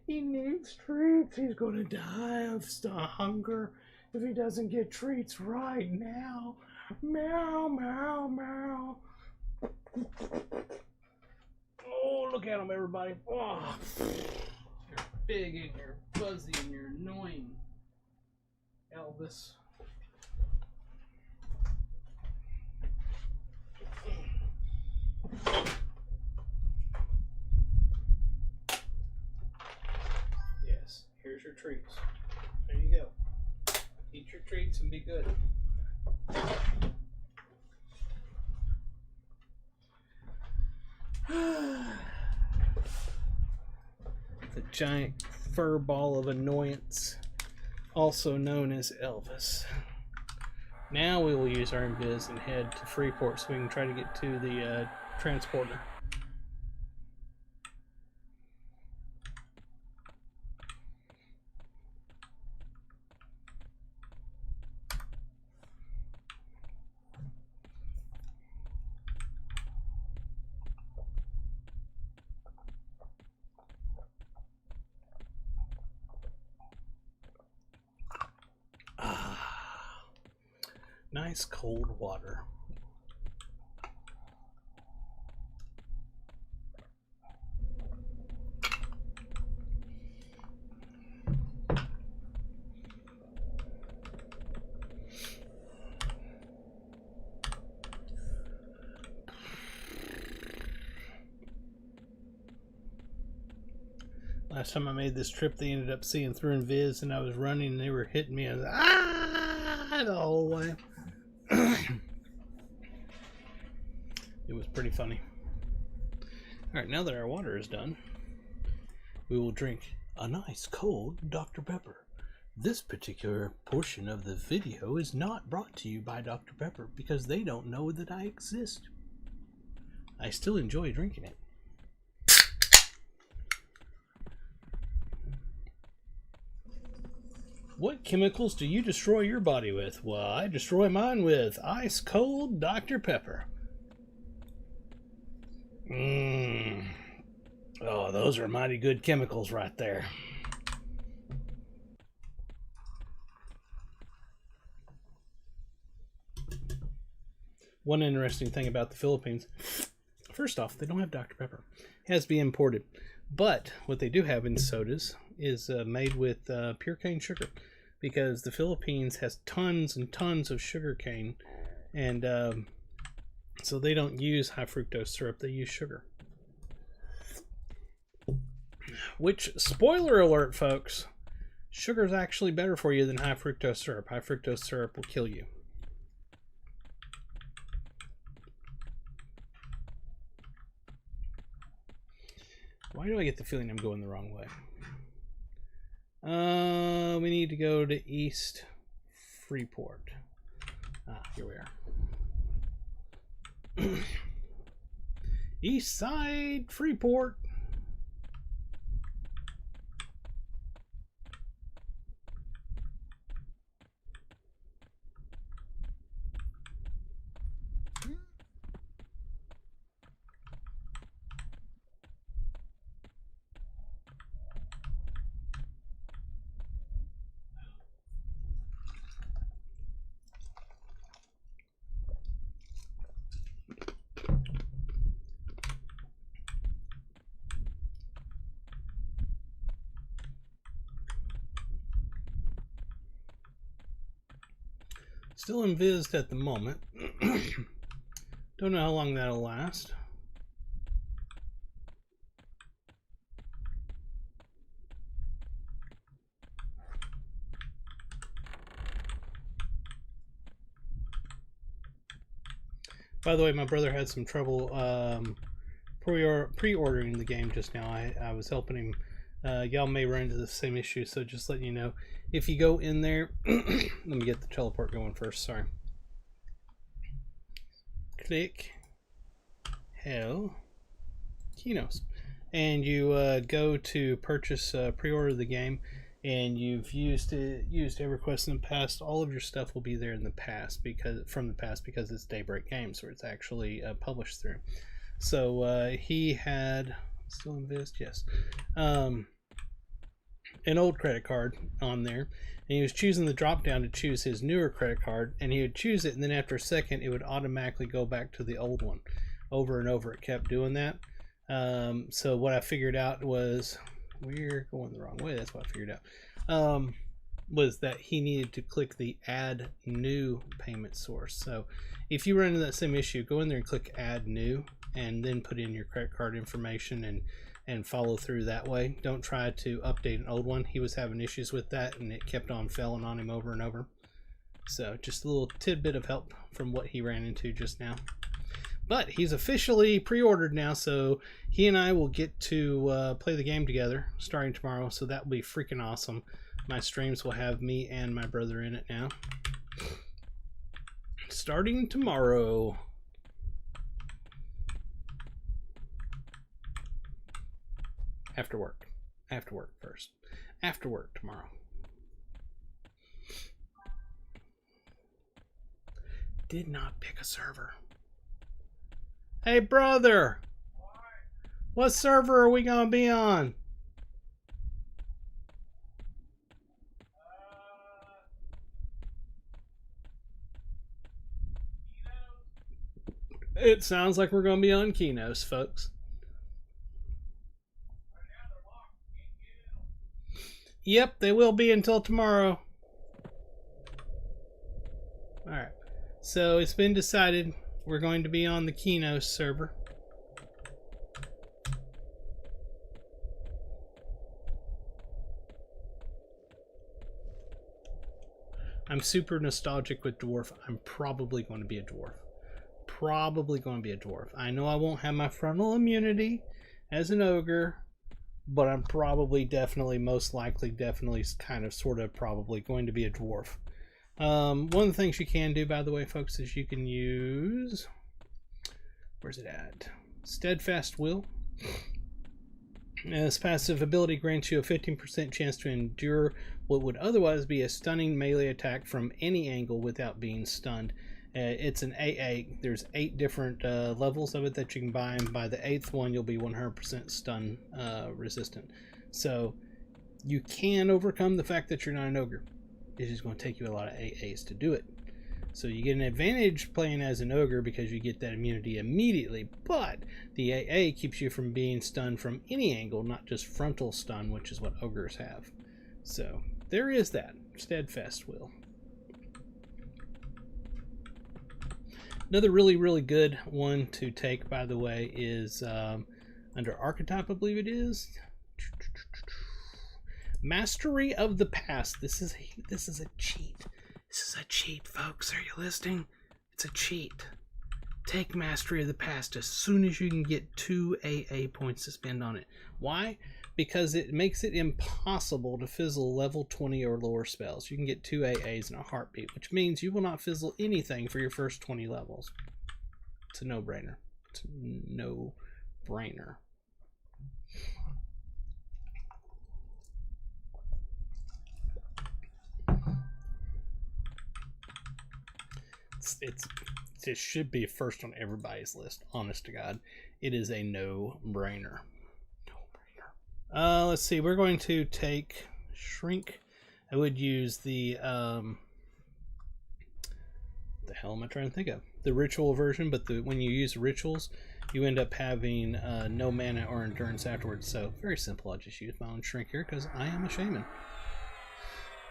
He needs treats. He's gonna die of hunger if he doesn't get treats right now. Meow, meow, meow. Oh, look at him, everybody. Oh, you're big and you're fuzzy and you're annoying, Elvis. Yes, here's your treats. There you go. Eat your treats and be good. The giant fur ball of annoyance, also known as Elvis. Now we will use our invis and head to Freeport so we can try to get to the transporter. Nice cold water. Last time I made this trip, they ended up seeing through invis, and I was running, and they were hitting me. I was the whole way. It was pretty funny. Alright, now that our water is done, we will drink a nice cold Dr. Pepper. This particular portion of the video is not brought to you by Dr. Pepper because they don't know that I exist. I still enjoy drinking it. What chemicals do you destroy your body with? Well, I destroy mine with ice cold Dr. Pepper. Oh, those are mighty good chemicals right there. One interesting thing about the Philippines, first off, they don't have Dr. Pepper. It has to be imported. But what they do have in sodas is made with pure cane sugar, because the Philippines has tons and tons of sugar cane, and so they don't use high fructose syrup, they use sugar. Which, spoiler alert folks, sugar is actually better for you than high fructose syrup. High fructose syrup will kill you. Why do I get the feeling I'm going the wrong way? We need to go to East Freeport. Here we are. East Side Freeport. Still invised at the moment. Don't know how long that'll last. By the way, my brother had some trouble pre-ordering the game just now. I was helping him. Y'all may run into the same issue, so just letting you know. If you go in there, let me get the teleport going first. Sorry. Click Hell Keynotes, and you go to purchase pre-order the game, and you've used EverQuest in the past. All of your stuff will be there in the past because it's Daybreak Games, where it's actually published through. So he had still invest, yes, an old credit card on there, and he was choosing the drop down to choose his newer credit card, and he would choose it, and then after a second it would automatically go back to the old one. Over and over it kept doing that. So what I figured out was, we're going the wrong way, that's what I figured out, was that he needed to click the add new payment source. So if you run into that same issue, go in there and click add new, and then put in your credit card information and follow through that way. Don't try to update an old one. He was having issues with that, and it kept on failing on him over and over. So just a little tidbit of help from what he ran into just now. But he's officially pre-ordered now, so he and I will get to play the game together starting tomorrow, so that will be freaking awesome. My streams will have me and my brother in it now. Starting tomorrow. After work. After work first. After work tomorrow. Did not pick a server. Hey, brother. What server are we going to be on? It sounds like we're going to be on Keynotes, folks. Yep, they will be until tomorrow. Alright, so it's been decided we're going to be on the Keynotes server. I'm super nostalgic with Dwarf. I'm probably going to be a Dwarf. Probably going to be a Dwarf. I know I won't have my frontal immunity as an Ogre, but I'm probably, definitely, most likely, definitely, kind of, sort of, probably going to be a Dwarf. One of the things you can do, by the way, folks, is you can use... Where's it at? Steadfast Will. This passive ability grants you a 15% chance to endure what would otherwise be a stunning melee attack from any angle without being stunned. It's an AA. There's 8 different levels of it that you can buy, and by the 8th one you'll be 100% stun resistant. So you can overcome the fact that you're not an Ogre. It's just going to take you a lot of AAs to do it. So you get an advantage playing as an Ogre because you get that immunity immediately, but the AA keeps you from being stunned from any angle, not just frontal stun, which is what Ogres have. So there is that. Steadfast Will. Another really, really good one to take, by the way, is under Archetype, I believe it is. Mastery of the Past. This is a cheat. This is a cheat, folks. Are you listening? It's a cheat. Take Mastery of the Past as soon as you can get 2 AA points to spend on it. Why? Because it makes it impossible to fizzle level 20 or lower spells. You can get 2 AAs in a heartbeat, which means you will not fizzle anything for your first 20 levels. It's a no-brainer. It's a no-brainer. It should be first on everybody's list, honest to God. It is a no-brainer. Let's see, we're going to take Shrink. I would use the hell am I trying to think of? The ritual version, but when you use rituals, you end up having no mana or endurance afterwards. So very simple. I'll just use my own Shrink here because I am a Shaman.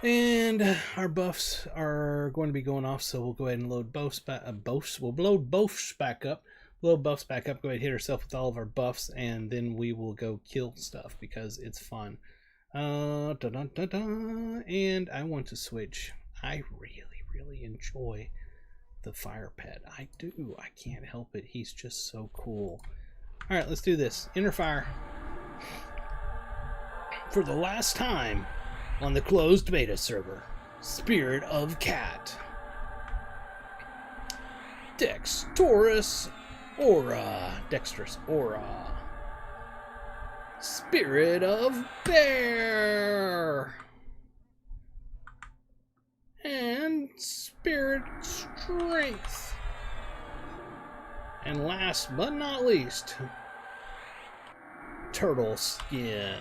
And our buffs are going to be going off, so we'll go ahead and load buffs back. We'll load buffs back up. Load buffs back up. Go ahead and hit ourselves with all of our buffs, and then we will go kill stuff because it's fun. And I want to switch. I really enjoy the fire pet. I do. I can't help it. He's just so cool. All right, let's do this. Inner fire. For the last time on the closed beta server, Spirit of Cat. Dexterous Aura. Spirit of Bear. And Spirit Strength. And last but not least, Turtle Skin.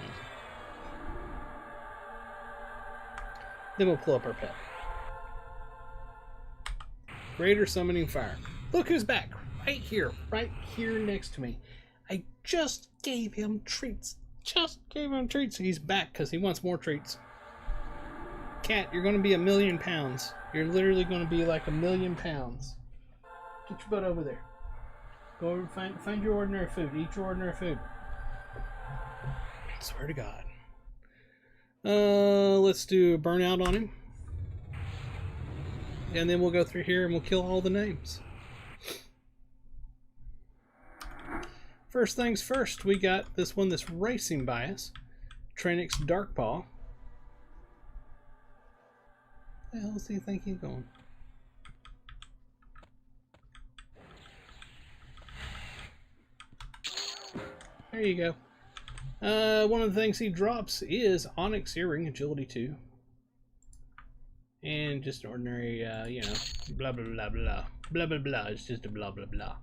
Then we'll pull up our pet. Greater Summoning Fire. Look who's back. Right here next to me. I just gave him treats. He's back because he wants more treats. Cat, you're going to be 1,000,000 pounds. You're literally going to be like 1,000,000 pounds. Get your butt over there. Go over and find your ordinary food. Eat your ordinary food. I swear to God. Let's do a burnout on him. And then we'll go through here and we'll kill all the names. First things first, we got this one that's racing by us. Trenix Darkpaw. Where the hell does he think he's going? There you go. One of the things he drops is Onyx Earring, Agility 2. And just an ordinary, you know, blah blah blah blah. Blah blah blah, it's just a blah blah blah.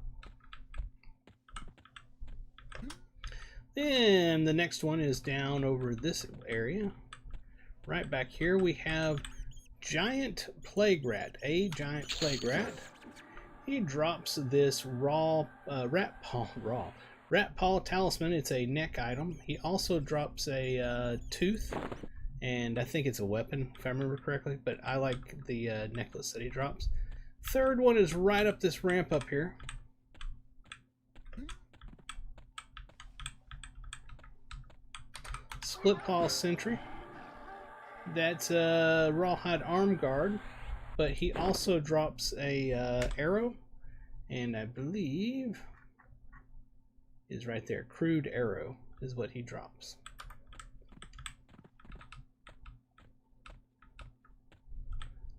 Then the next one is down over this area. Right back here we have Giant Plague Rat, a Giant Plague Rat. He drops this rat paw talisman. It's a neck item. He also drops a tooth, and I think it's a weapon if I remember correctly, but I like the necklace that he drops. Third one is right up this ramp up here. Split Paw Sentry. That's a Rawhide Arm Guard, but he also drops a arrow, and I believe is right there. Crude Arrow is what he drops.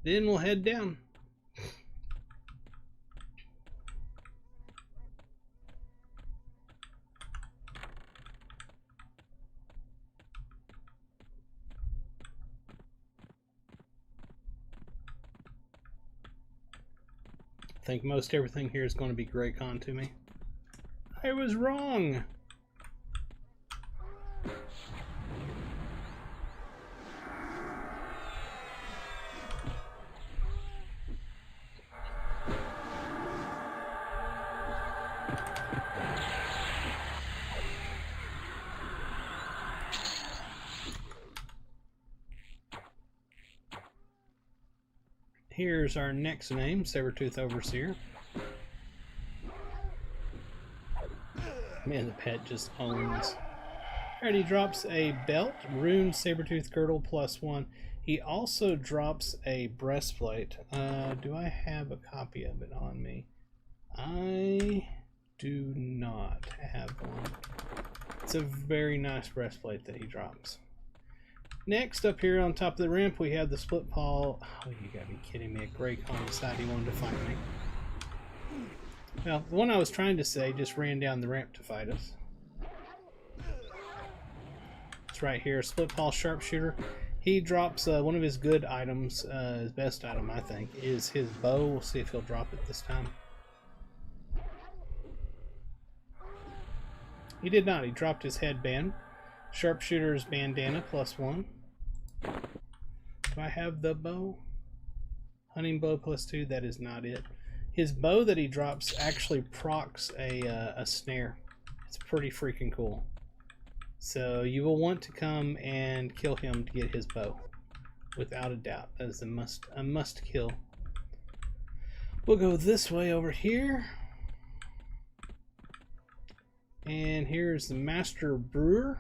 Then we'll head down. I think most everything here is going to be Great Con to me. I was wrong. Here's our next name, Sabertooth Overseer. Man, the pet just owns. Alright, he drops a belt, Rune Sabertooth Girdle +1. He also drops a breastplate. Do I have a copy of it on me? I do not have one. It's a very nice breastplate that he drops. Next, up here on top of the ramp, we have the Split Paw. Oh, you gotta be kidding me. A Great Con decided he wanted to fight me. Well, the one I was trying to say just ran down the ramp to fight us. It's right here, Split Paw Sharpshooter. He drops one of his good items, his best item, I think, is his bow. We'll see if he'll drop it this time. He did not. He dropped his headband. Sharpshooter's bandana +1. Do I have the bow? Hunting bow +2. That is not it. His bow that he drops actually procs a snare. It's pretty freaking cool. So you will want to come and kill him to get his bow. without a doubt. That is a must kill. We'll go this way over here. And here's the Master Brewer.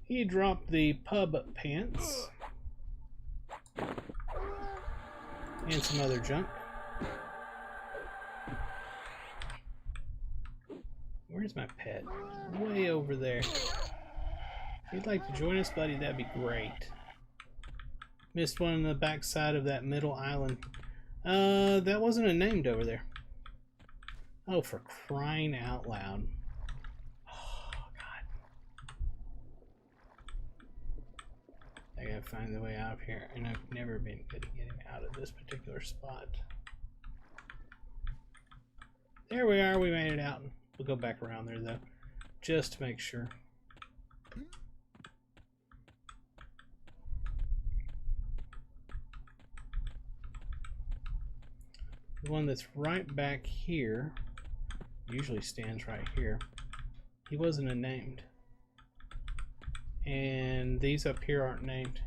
He dropped the pub pants. And some other junk. Where's my pet? Way over there. If you'd like to join us, buddy, that'd be great. Missed one on the back side of that middle island. That wasn't a named over there. Oh, for crying out loud. Oh, God. I gotta find the way out of here, and I've never been good at getting out of this particular spot. There we are, we made it out. We'll go back around there, though, just to make sure. The one that's right back here usually stands right here. He wasn't a named. And these up here aren't named.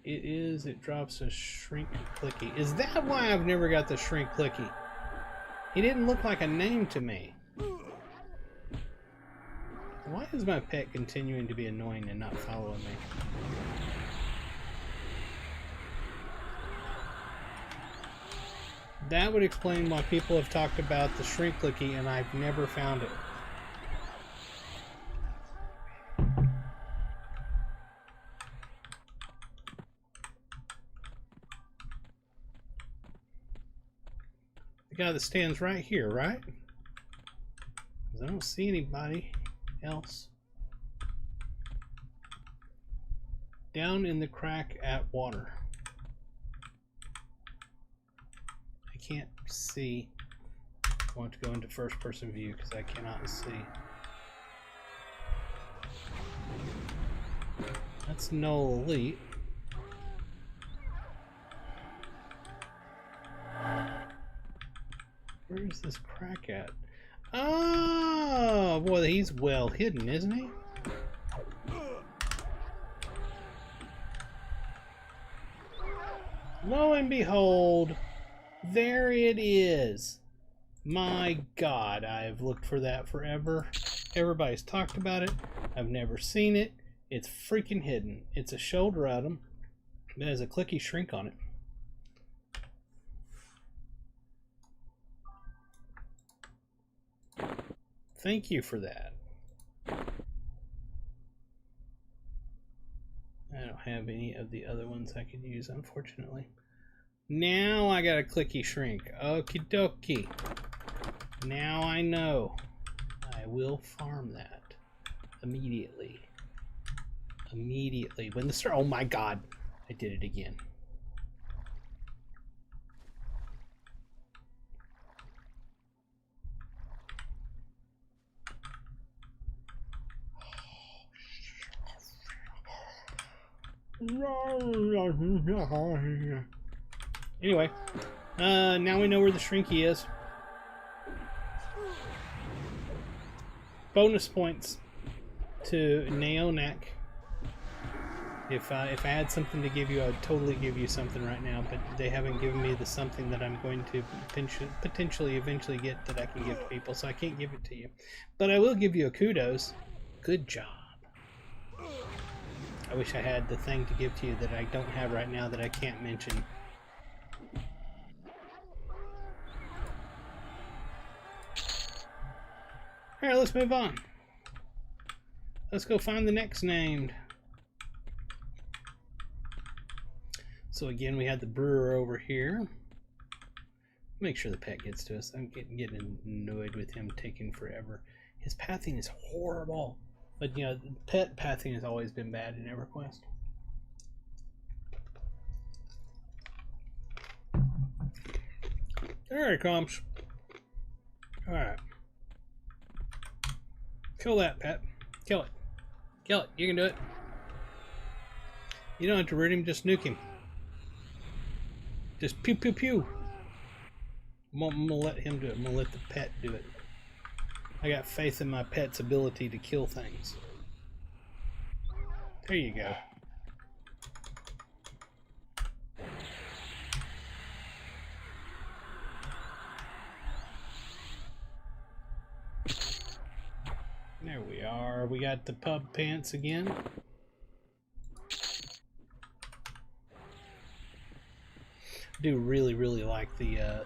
It drops a shrink clicky. Is that why I've never got the shrink clicky? He didn't look like a name to me. Why is my pet continuing to be annoying and not following me? That would explain why people have talked about the shrink clicky and I've never found it. The guy that stands right here, right? Because I don't see anybody else. Down in the crack at water. I can't see. I want to go into first person view because I cannot see. That's no elite. Where's this crack at? Oh, boy, he's well hidden, isn't he? Lo and behold, there it is. My God, I've looked for that forever. Everybody's talked about it. I've never seen it. It's freaking hidden. It's a shoulder item. It has a clicky shrink on it. Thank you for that. I don't have any of the other ones I could use, unfortunately. Now I got a clicky shrink. Okie dokie. Now I know. I will farm that immediately. Immediately. When the start. Oh my God. I did it again. Anyway, now we know where the shrinky is. Bonus points to Naonak. If I had something to give you, I would totally give you something right now, but they haven't given me the something that I'm going to potentially eventually get that I can give to people, so I can't give it to you. But I will give you a kudos. Good job. I wish I had the thing to give to you that I don't have right now that I can't mention. Alright, let's move on. Let's go find the next named. So again, we had the brewer over here. Make sure the pet gets to us. I'm getting annoyed with him taking forever. His pathing is horrible. But, you know, pet pathing has always been bad in EverQuest. There he comes. Alright. Kill that pet. Kill it. Kill it. You can do it. You don't have to root him, just nuke him. Just pew pew pew. I'm gonna let him do it. I'm gonna let the pet do it. I got faith in my pet's ability to kill things. There you go. There we are. We got the pub pants again. I do really like the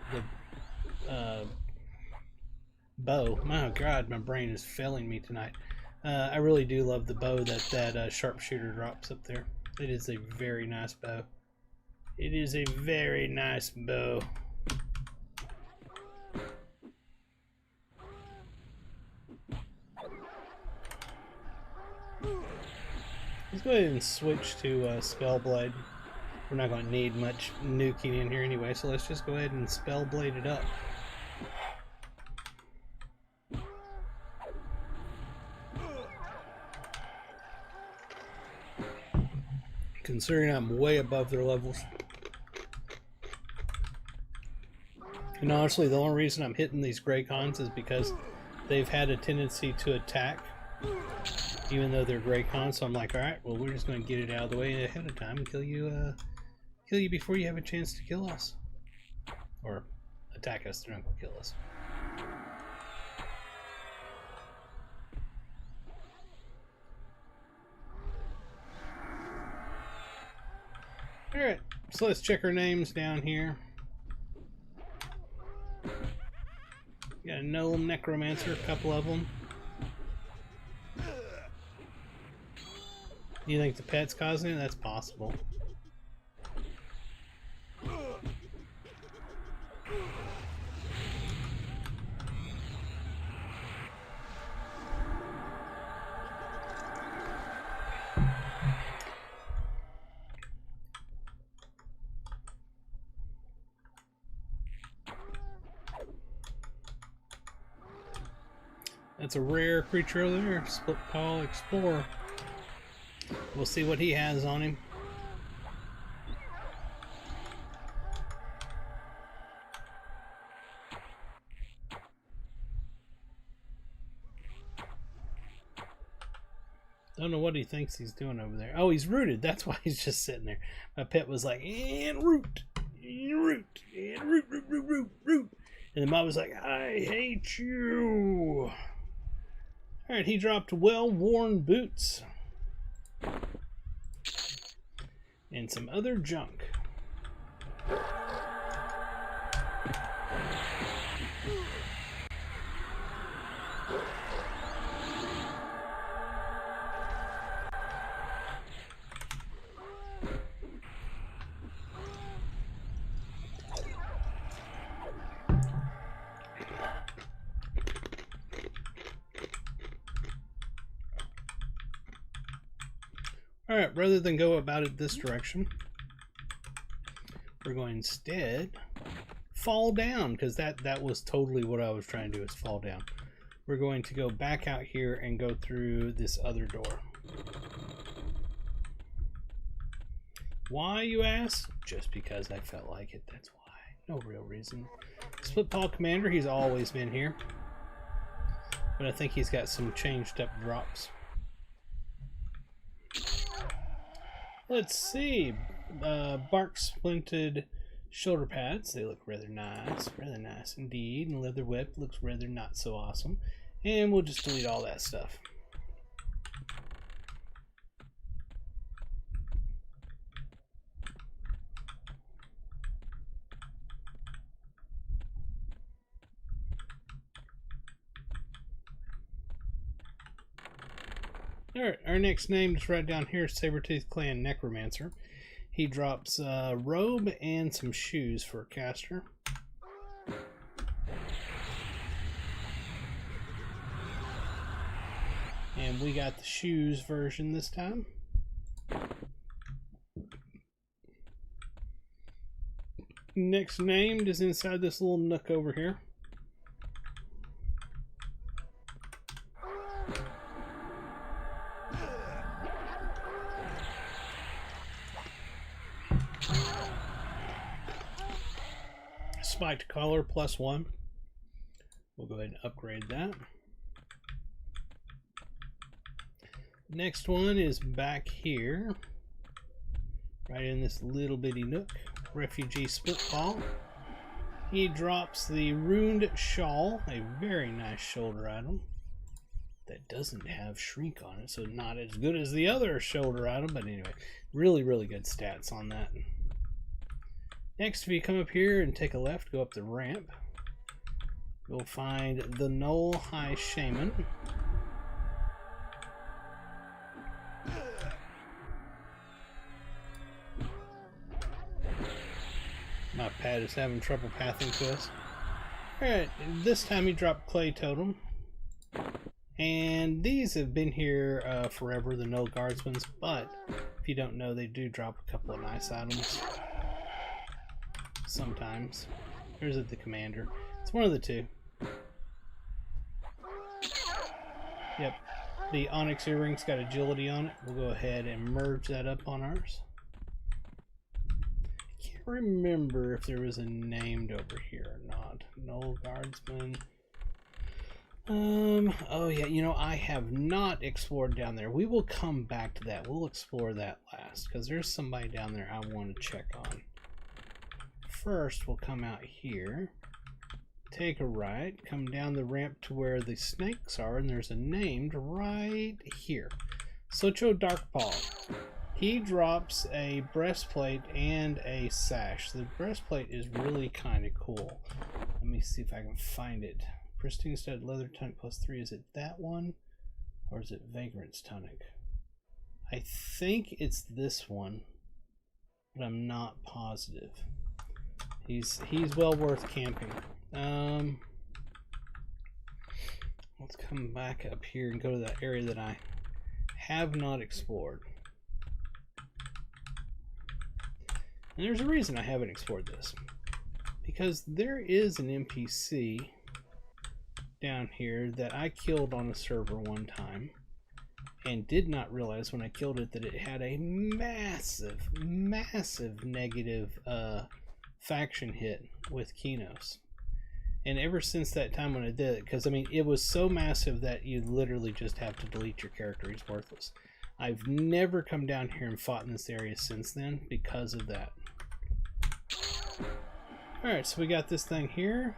bow. My God, my brain is failing me tonight. I really do love the bow that sharpshooter drops up there. It is a very nice bow. It is a very nice bow. Let's go ahead and switch to Spellblade. We're not going to need much nuking in here anyway, so let's just go ahead and Spellblade it up. Considering I'm way above their levels. And honestly, the only reason I'm hitting these Grey Khans is because they've had a tendency to attack, even though they're Grey Khans. So I'm like, alright, well, we're just going to get it out of the way ahead of time and kill you before you have a chance to kill us. Or attack us, they're not going to kill us. Alright, so let's check our names down here. Got a Gnome Necromancer, a couple of them. You think the pet's causing it? That's possible. That's a rare creature over there, Split Paw Explorer. We'll see what he has on him. Don't know what he thinks he's doing over there. Oh, he's rooted. That's why he's just sitting there. My pet was like, and root, and root, and root, root, root, root, root. And the mob was like, I hate you. Alright, he dropped well-worn boots. And some other junk. Alright, rather than go about it this direction, we're going instead fall down, because that was totally what I was trying to do, is fall down. We're going to go back out here and go through this other door. Why, you ask? Just because I felt like it, that's why. No real reason. Split Paw Commander, he's always been here. But I think he's got some changed up drops. Let's see. Bark splinted shoulder pads. They look rather nice indeed. And leather whip looks rather not so awesome. And we'll just delete all that stuff. Alright, our next name is right down here, Sabertooth Clan Necromancer. He drops a robe and some shoes for a caster. And we got the shoes version this time. Next named is inside this little nook over here. fight color +1. We'll go ahead and upgrade that. Next one is back here, right in this little bitty nook. Refugee Splitpaw. He drops the Ruined Shawl, a very nice shoulder item that doesn't have Shrink on it, so not as good as the other shoulder item, but anyway, really, really good stats on that. Next, if you come up here and take a left, go up the ramp, you'll find the Null High Shaman. My pad is having trouble pathing to us. Alright, this time he dropped Clay Totem. And these have been here forever, the Null Guardsmen's, but if you don't know, they do drop a couple of nice items. Sometimes. Here's the Commander. It's one of the two. Yep. The Onyx Earring's got agility on it. We'll go ahead and merge that up on ours. Remember if there was a named over here or not. Null Guardsman. Oh yeah, you know, I have not explored down there. We will come back to that. We'll explore that last, because there's somebody down there I want to check on. First, we'll come out here, take a right, come down the ramp to where the snakes are, and there's a named right here. Socho Darkpaw. He drops a breastplate and a sash. The breastplate is really kind of cool. Let me see if I can find it. Pristine Stud Leather Tunic +3. Is it that one? Or is it Vagrant's Tunic? I think it's this one, but I'm not positive. He's well worth camping. Let's come back up here and go to that area that I have not explored. And there's a reason I haven't explored this. Because there is an NPC down here that I killed on a server one time and did not realize when I killed it that it had a massive, massive negative faction hit with Kinos. And ever since that time when I did it, because I mean it was so massive that you literally just have to delete your character, he's worthless. I've never come down here and fought in this area since then because of that. Alright, so we got this thing here.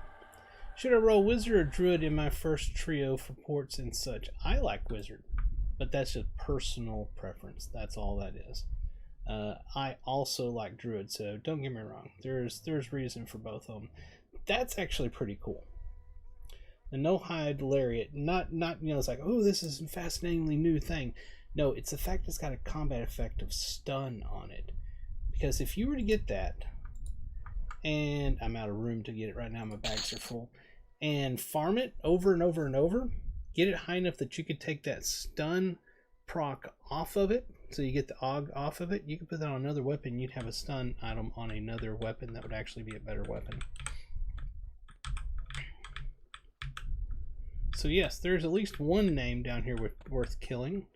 Should I roll Wizard or Druid in my first trio for ports and such? I like Wizard, but that's just personal preference. That's all that is. I also like Druid, so don't get me wrong. There's reason for both of them. That's actually pretty cool. The No Hide Lariat, not you know, it's like, oh, this is a fascinatingly new thing. No, it's the fact it's got a combat effect of stun on it. Because if you were to get that, and I'm out of room to get it right now, my bags are full, and farm it over and over and over, get it high enough that you could take that stun proc off of it, so you get the Og off of it, you could put that on another weapon, you'd have a stun item on another weapon that would actually be a better weapon. So yes, there's at least one name down here worth killing.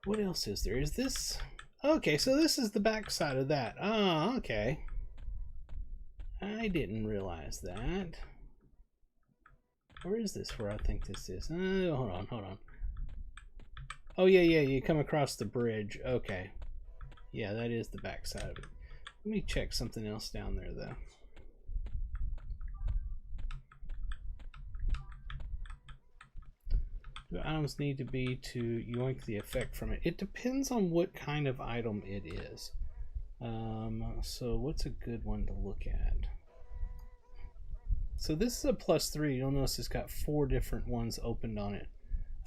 What else is there? Is this... Okay, so this is the back side of that. Ah, okay. I didn't realize that. Where is this? Where I think this is? Hold on. Oh, yeah, you come across the bridge. Okay. Yeah, that is the back side of it. Let me check something else down there, though. Do items need to be to yoink the effect from it? It depends on what kind of item it is. So what's a good one to look at? So this is a +3. You'll notice it's got 4 different ones opened on it.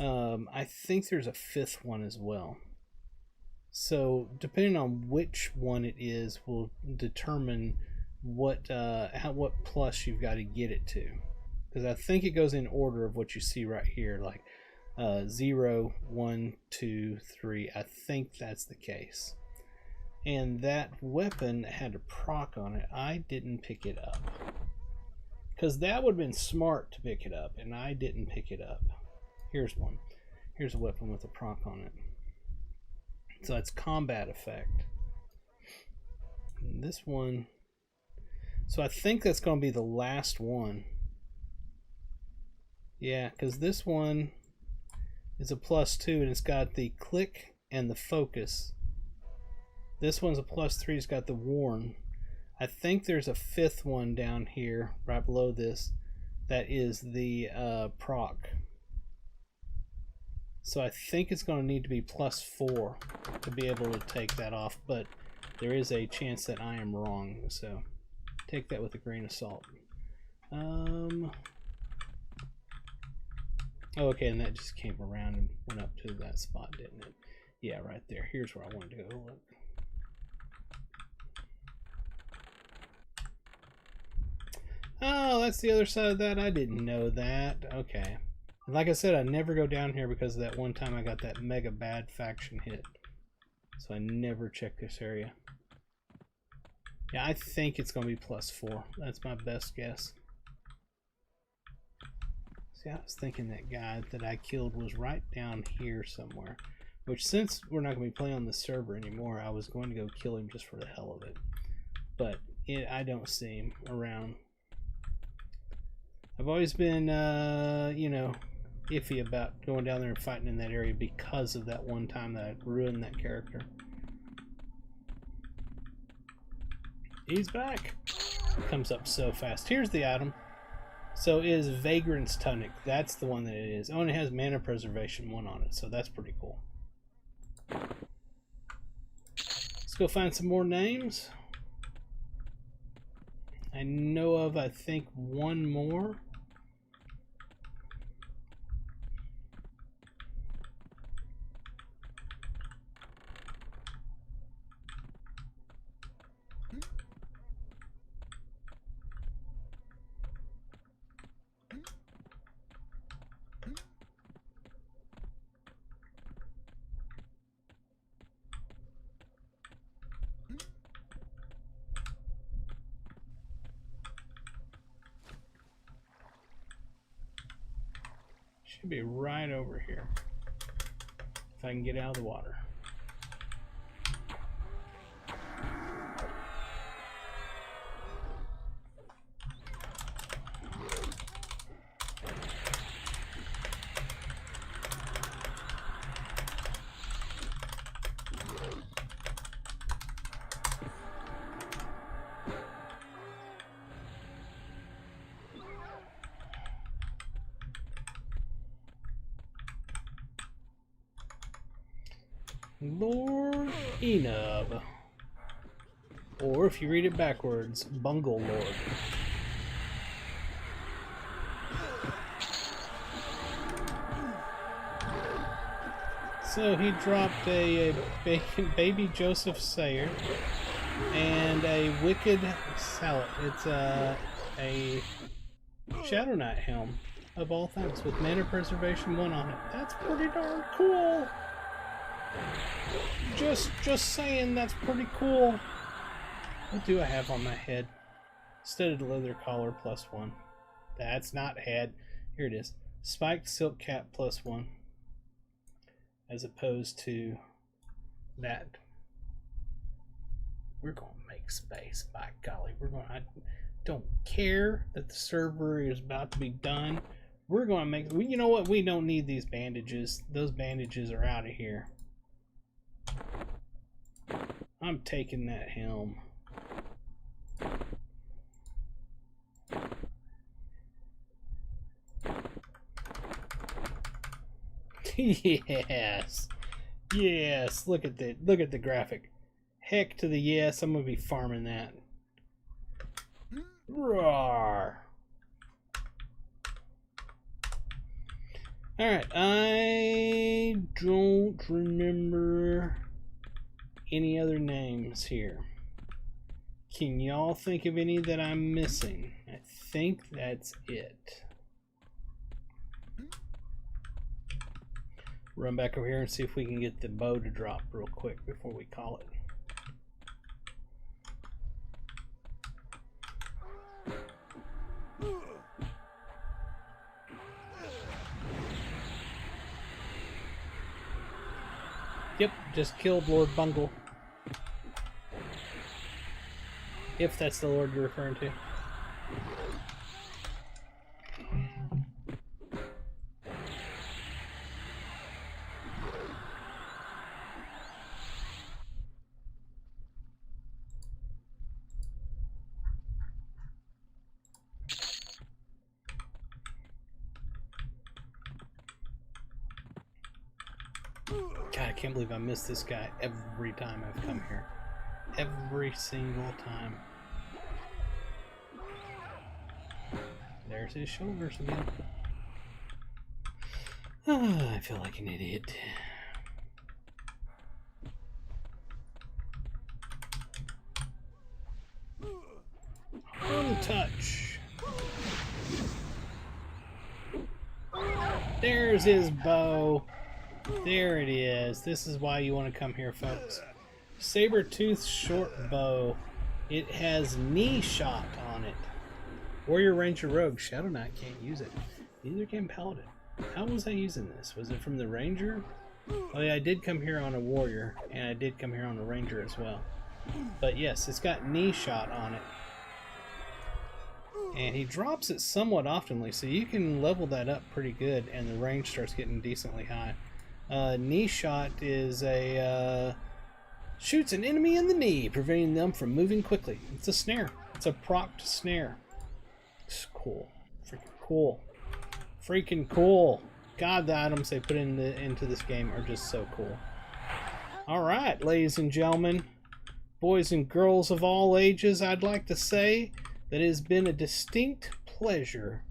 I think there's a 5th one as well. So depending on which one it is will determine what plus you've got to get it to. Because I think it goes in order of what you see right here, like 0, 1, 2, 3. I think that's the case. And that weapon had a proc on it. I didn't pick it up. Because that would have been smart to pick it up, and I didn't pick it up. Here's one. Here's a weapon with a proc on it. So that's combat effect. And this one... So I think that's going to be the last one. Yeah, because this one is a +2 and it's got the click and the focus. This one's a +3, it's got the warn. I think there's a 5th one down here, right below this, that is the proc. So I think it's going to need to be +4 to be able to take that off, but there is a chance that I am wrong, so take that with a grain of salt. Okay, and that just came around and went up to that spot, didn't it? Yeah, right there. Here's where I wanted to go. Look. Oh, that's the other side of that. I didn't know that. Okay. And like I said, I never go down here because of that one time I got that mega bad faction hit. So I never check this area. Yeah, I think it's going to be +4. That's my best guess. See, I was thinking that guy that I killed was right down here somewhere. Which, since we're not going to be playing on the server anymore, I was going to go kill him just for the hell of it. But I don't see him around. I've always been, you know, iffy about going down there and fighting in that area because of that one time that I ruined that character. He's back. Comes up so fast. Here's the item. So it is Vagrant's Tunic. That's the one that it is. Oh, and it has Mana Preservation 1 on it, so that's pretty cool. Let's go find some more names. I know of, I think, one more. Should be right over here. If I can get out of the water. Lord Enub. Or if you read it backwards, Bungle Lord. So he dropped a baby Joseph Sayer and a Wicked Salad. It's a Shadow Knight helm of all things with Mana Preservation 1 on it. That's pretty darn cool. Just saying, that's pretty cool. What do I have on my head? Studded leather collar +1. That's not head. Here it is. Spiked silk cap +1. As opposed to that. We're going to make space, by golly. I don't care that the server is about to be done. We're going to make... You know what? We don't need these bandages. Those bandages are out of here. I'm taking that helm. Yes. Yes. Look at the graphic. Heck to the yes, I'm gonna be farming that. Roar. Alright, I don't remember any other names here. Can y'all think of any that I'm missing? I think that's it. Run back over here and see if we can get the bow to drop real quick before we call it. Yep, just killed Lord Bungle. if that's the Lord you're referring to. God, I can't believe I missed this guy every time I've come here. Every single time. There's his shoulders again. Oh, I feel like an idiot. Untouch. There's his bow. There it is. This is why you want to come here, folks. Saber-tooth short bow. It has knee shot on it. Warrior, Ranger, Rogue. Shadow Knight can't use it. Neither can Paladin. How was I using this? Was it from the Ranger? Oh yeah, I did come here on a Warrior, and I did come here on a Ranger as well. But yes, it's got knee shot on it. And he drops it somewhat oftenly, so you can level that up pretty good, and the range starts getting decently high. Knee shot is a shoots an enemy in the knee, preventing them from moving quickly. It's a snare. It's a procced snare. It's cool. Freaking cool. Freaking cool. God, the items they put into this game are just so cool. Alright, ladies and gentlemen, boys and girls of all ages, I'd like to say that it has been a distinct pleasure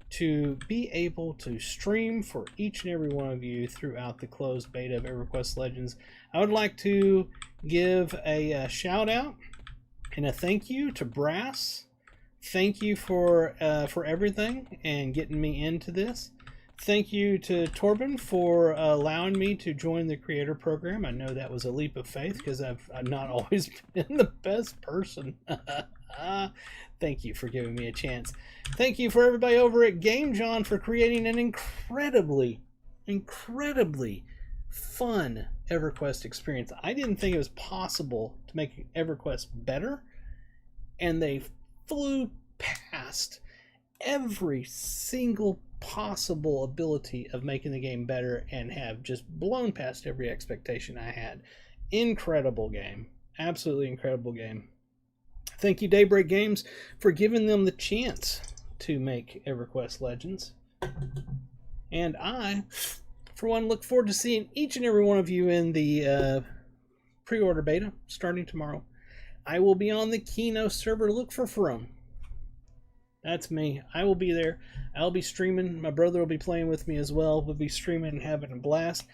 to be able to stream for each and every one of you throughout the closed beta of Everquest Legends. I would like to give a shout out and a thank you to Brass. Thank you for everything and getting me into this. Thank you to Torben for allowing me to join the creator program. I know that was a leap of faith because I've not always been the best person. Thank you for giving me a chance. Thank you for everybody over at Game John for creating an incredibly fun EverQuest experience. I didn't think it was possible to make EverQuest better, and they flew past every single possible ability of making the game better and have just blown past every expectation I had. Incredible game. Absolutely incredible game. Thank you, Daybreak Games, for giving them the chance to make EverQuest Legends. And I, for one, look forward to seeing each and every one of you in the pre-order beta starting tomorrow. I will be on the Kino server. Look for From. That's me. I will be there. I'll be streaming. My brother will be playing with me as well. We'll be streaming and having a blast.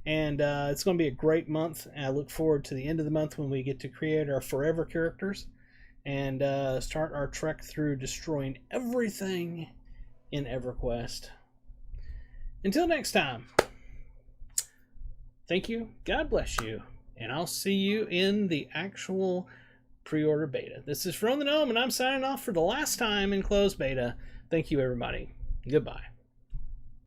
And it's going to be a great month. And I look forward to the end of the month when we get to create our forever characters and start our trek through destroying everything in EverQuest. Until next time, thank you, God bless you, and I'll see you in the actual pre-order beta. This is From the Gnome, and I'm signing off for the last time in closed beta. Thank you, everybody. Goodbye.